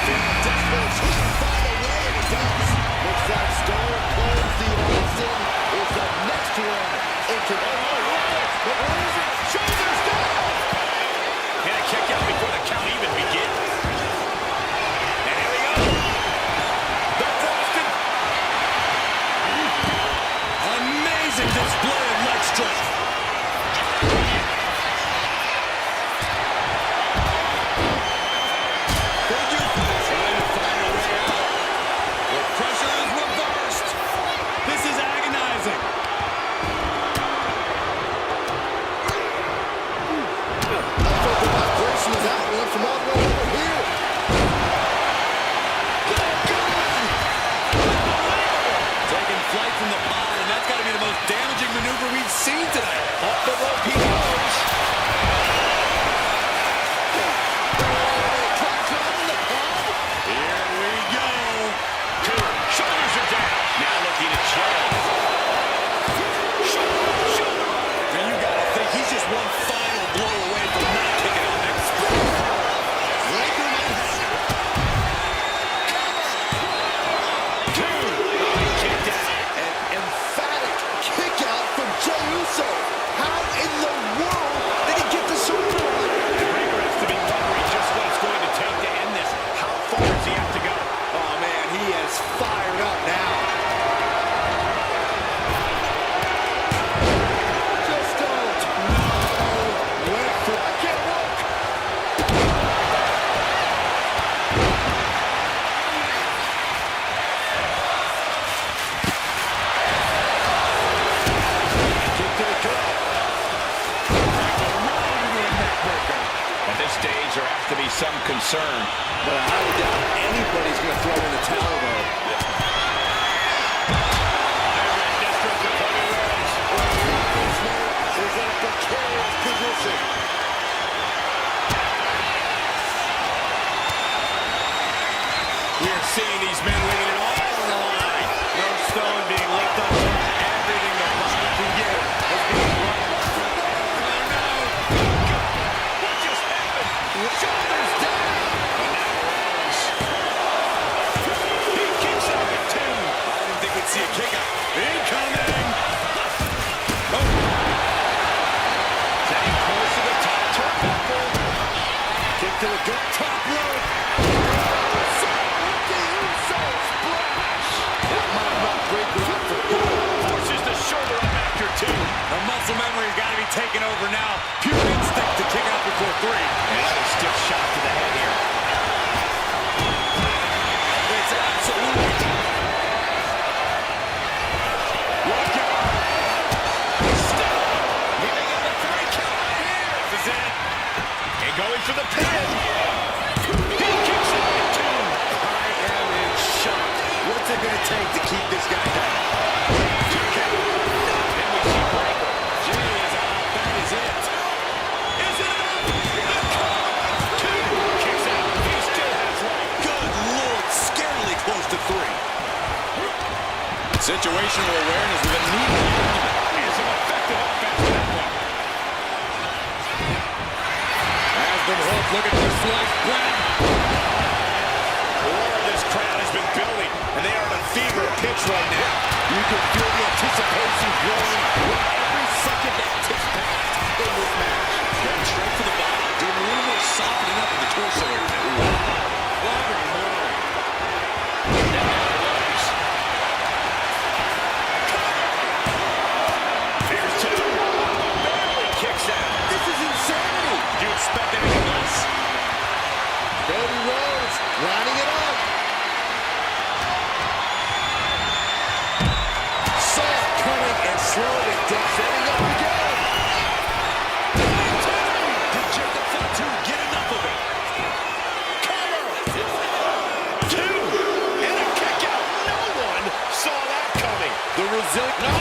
Desperate. He can find a way, and he does. Looks like Stone Cold Steve Austin is the next one into the shoulders down. And a kick out before the count even begins. And here we go. The Boston. Amazing display of leg strength. Trying to find a way out. The pressure is reversed. This is agonizing. I felt the vibration of that one from all the way over here. Taking flight from the pod, and that's got to be the most damaging maneuver we've seen tonight. Up the rope he goes. Here we go. Two. Shoulders are down. Now looking at Joe. And you got to think he's just one final blow away from not kicking out next. Two. Kicked out. An emphatic kick out from Jey Uso. How in the world did he get the shoulder on? The Breaker has to be wondering just what it's going to take to end this. How far does he have to go? Oh man, he is fired up now. Just don't. No. Went for it. Can't work. Kick to the gut. At this stage, there has to be some concern. But I highly doubt anybody's going to throw in the towel, though. Is in a precarious position. We are seeing these men leaving it all on the line. No stone being left unturned. Everything the body can give is being brought. What just happened? Shoulders down. And now Rollins. He kicks out at two. I didn't think we'd see a kick out. Incoming. Getting close to the top turnbuckle. Kick to the gut, top rope. That might knock Breaker out for good. Forces the shoulder up after two. The muscle memory's got to be taken over now. Pure instinct to kick out before three. Another stiff shot to the head here. It's absolutely. Look out. awareness with a knee. And some effective offense with that one. Has been hooked, looking for sliced bread. The roar of this crowd has been building, and they are on a fever pitch right now. You can feel the anticipation growing with every second that ticks past in this match. Going straight for the body, doing a little more softening up in the torso area. Flogging morally. And now it goes. Here's two. Barely kicks out. This is insanity. Did you expect anything less? Cody Rhodes lining it up. Saw it coming and slowed it down. Setting up again. Did Jacob Fatu get enough of it? Cover. Two. And a kick out. No one saw that coming. The resilient. No.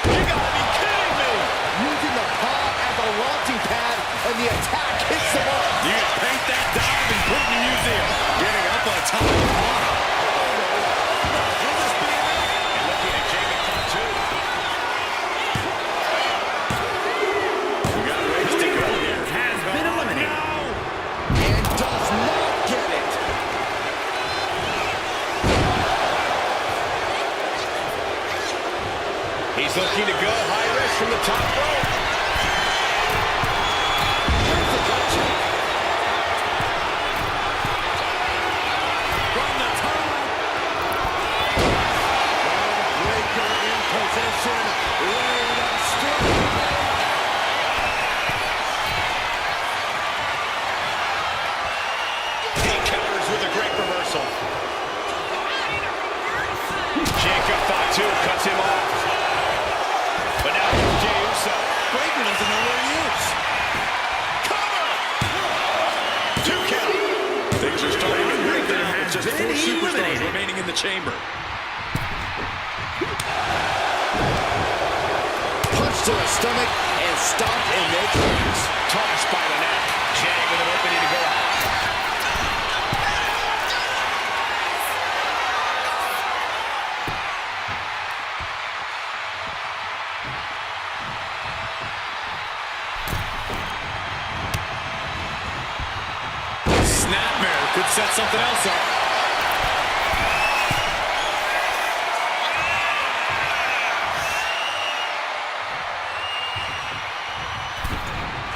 You gotta be kidding me. Using the paw as a launching pad, and the attack hits the mark. You can paint that dive and put it in the museum. Getting up on top of the block. Will this be enough? And looking at Jacob Fatu. We got a race to go here. Has been eliminated. And does not get it. He's looking to go high risk from the top rope. Here's the gotcha. From the top. Breaker in possession. Laid up straight. He counters with a great reversal. Jacob Fatu cuts him off. But now here's Jey Uso. Breaker doesn't know where he is. Cover! 2 count. Things are starting to break down with just 4 been superstars eliminated. remaining in the chamber. Punch to the stomach and stopped in mid-tracks. Tossed by the neck. Jey with an opening to go high. Snapmare could set something else up.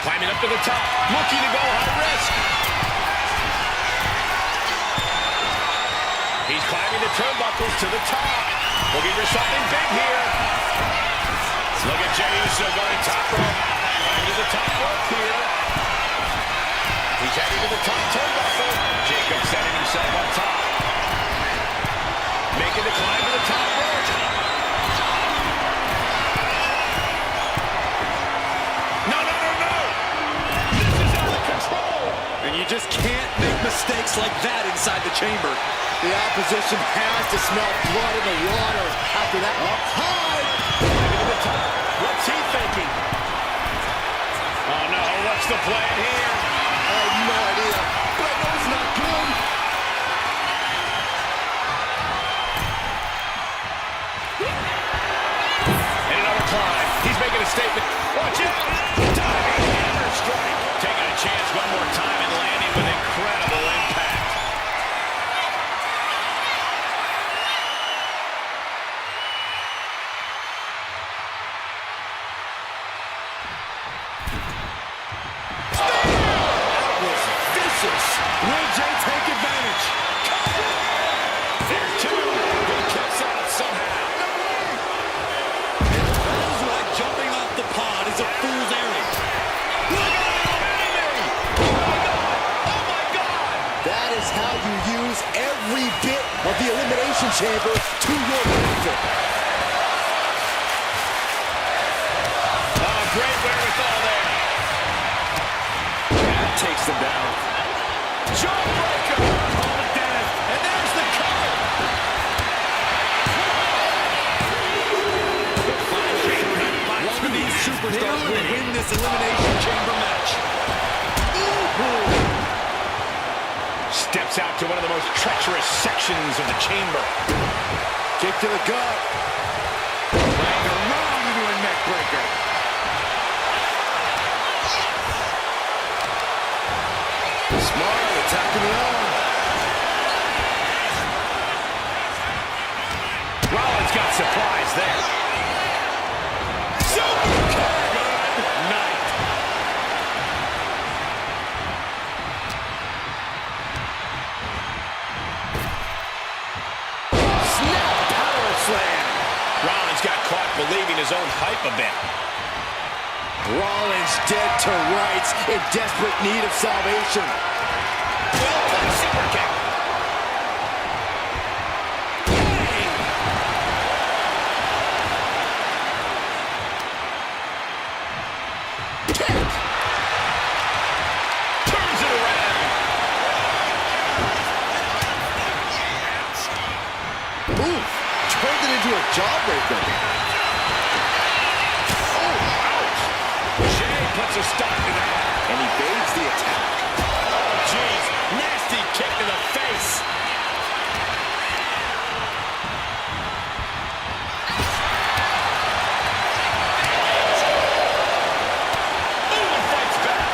Climbing up to the top. Looking to go high risk. He's climbing the turnbuckles to the top. Looking for something big here. Look at Jey Uso going top rope. Climbing to the top rope here. He's heading to the top turnbuckle. Jacob setting himself up top. Making the climb to the top rope. No, no, no, no! This is out of control! And you just can't make mistakes like that inside the chamber. The opposition has to smell blood in the water after that. Up high. Climbing to the top. What's he thinking? Oh no, what's the plan here? I have no idea, but I know it's not good. And another climb. He's making a statement. Watch out! Diving hammer strike. Taking a chance one more time and landing with incredible impact. That was vicious. Will Jey take advantage? There's two. He kicks out somehow. It feels like jumping off the pod is a fool's errand. Look at him landing! Oh my God! Oh my God! That is how you use every bit of the Elimination Chamber to your benefit. Oh, great wherewithal there. That takes them down. Jawbreaker! Call it dead. And there's the cover. One of these superstars will win this Elimination Chamber match. Steps out to one of the most treacherous sections of the chamber. Kick to the gut. believing his own hype a bit. Rollins dead to rights in desperate need of salvation. Well-placed super kick. Turned it into a jawbreaker. Oh, ouch. Jay puts a stop to that. And evades the attack. Oh, jeez. Nasty kick to the face. Oh, and fights back.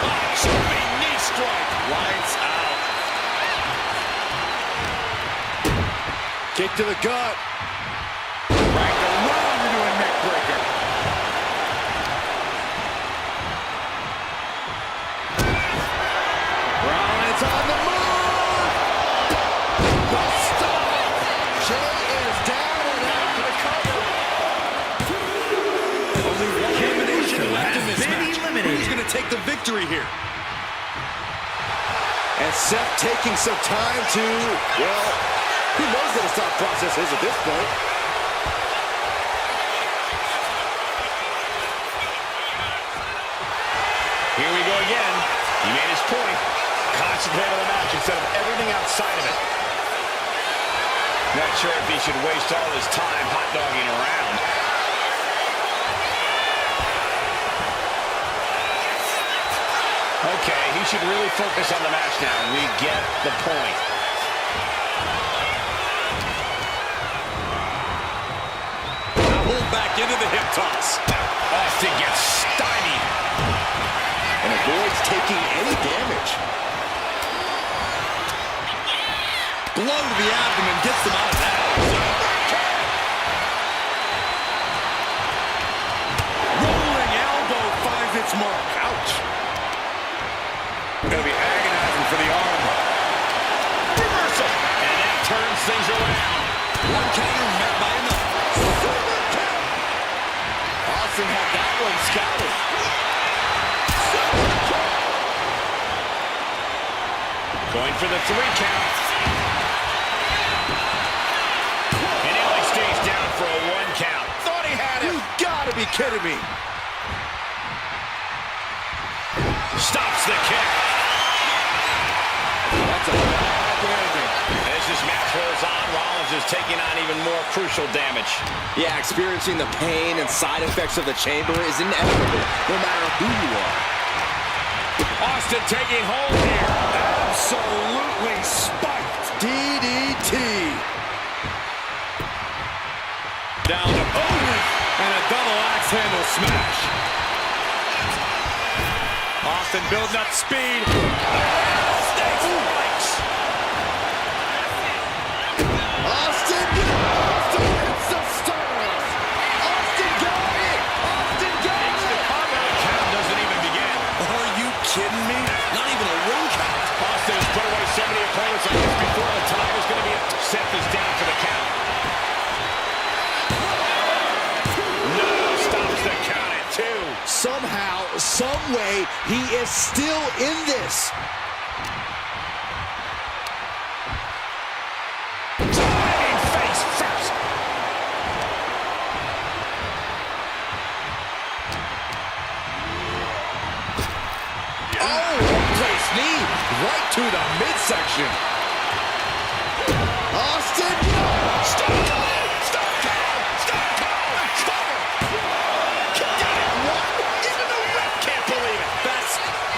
Oh, jumping knee strike. Lights out. Kick to the gut. Right around into a neck breaker. Rollins on the move. The stop. Jay is down and out for the cover. Only one elimination left in this match. Eliminated. Who's going to take the victory here? And Seth taking some time to, well, who knows what his thought process is at this point. Here we go again. He made his point. Concentrate on the match instead of everything outside of it. Not sure if he should waste all his time hot-dogging around. Okay, he should really focus on the match now. We get the point. Pulled back into the hip toss. Austin gets stymied. And avoids taking any damage. Blow to the abdomen gets them out of that. Rolling elbow finds its mark. Ouch. Gonna be agonizing for the arm. Reversal. And that turns things around. One counter met by another. Austin had that one scouted. Going for the 3 count. And he only stays down for a 1 count. Thought he had it. You gotta be kidding me. Stops the kick. That's a bad landing. As this match rolls on, Rollins is taking on even more crucial damage. Yeah, experiencing the pain and side effects of the chamber is inevitable, no matter who you are. Austin taking hold here. Absolutely spiked. DDT. Down to and a double axe handle smash. Austin building up speed. Austin hits the stars. Austin got it. Austin got it. The count doesn't even begin. Are you kidding me? Not even a 1 count. Austin has put away so many opponents like this before. The time is going to be up. Seth is down for the count. No, stops the count at 2. Somehow, some way, he is still in this. Diving face first. Oh, one-place knee right to the midsection. Austin, Stop count. Stop count. Stop count. Stop it. Kicked out at 1. Even the ref can't believe it.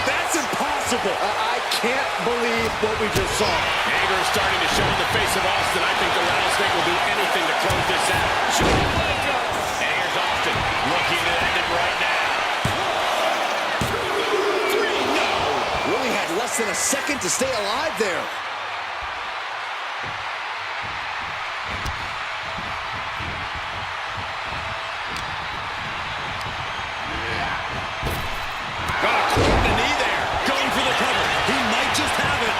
That's impossible. I can't believe what we just saw. Anger is starting to show in the face of Austin. I think the rattlesnake will do anything to close this out. And here's Austin looking to end it right now. 3, no. Really had less than a second to stay alive there. Got a corner the knee there. Going for the cover. He might just have it.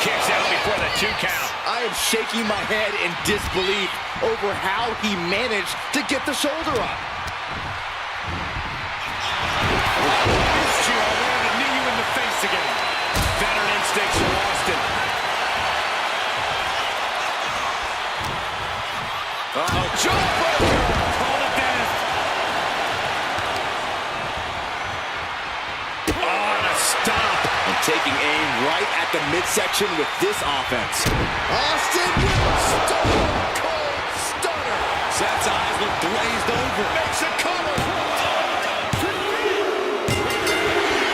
Kicks out before the 2 count. I am shaking my head in disbelief over how he managed to get the shoulder up. Missed you. I wanted to knee you in the face again. Veteran instincts are Austin. Uh-oh, jawbreaker! Call it death. Oh, and a stop. And taking aim right at the midsection with this offense. Austin with a stone cold stunner. Seth's eyes look glazed over. Makes a cover.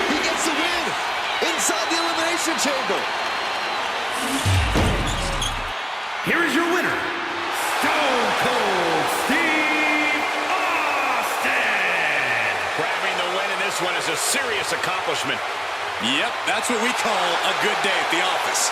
He gets the win inside the Elimination Chamber. Here is your winner, Stone Cold Steve Austin. Grabbing the win in this one is a serious accomplishment. Yep, that's what we call a good day at the office.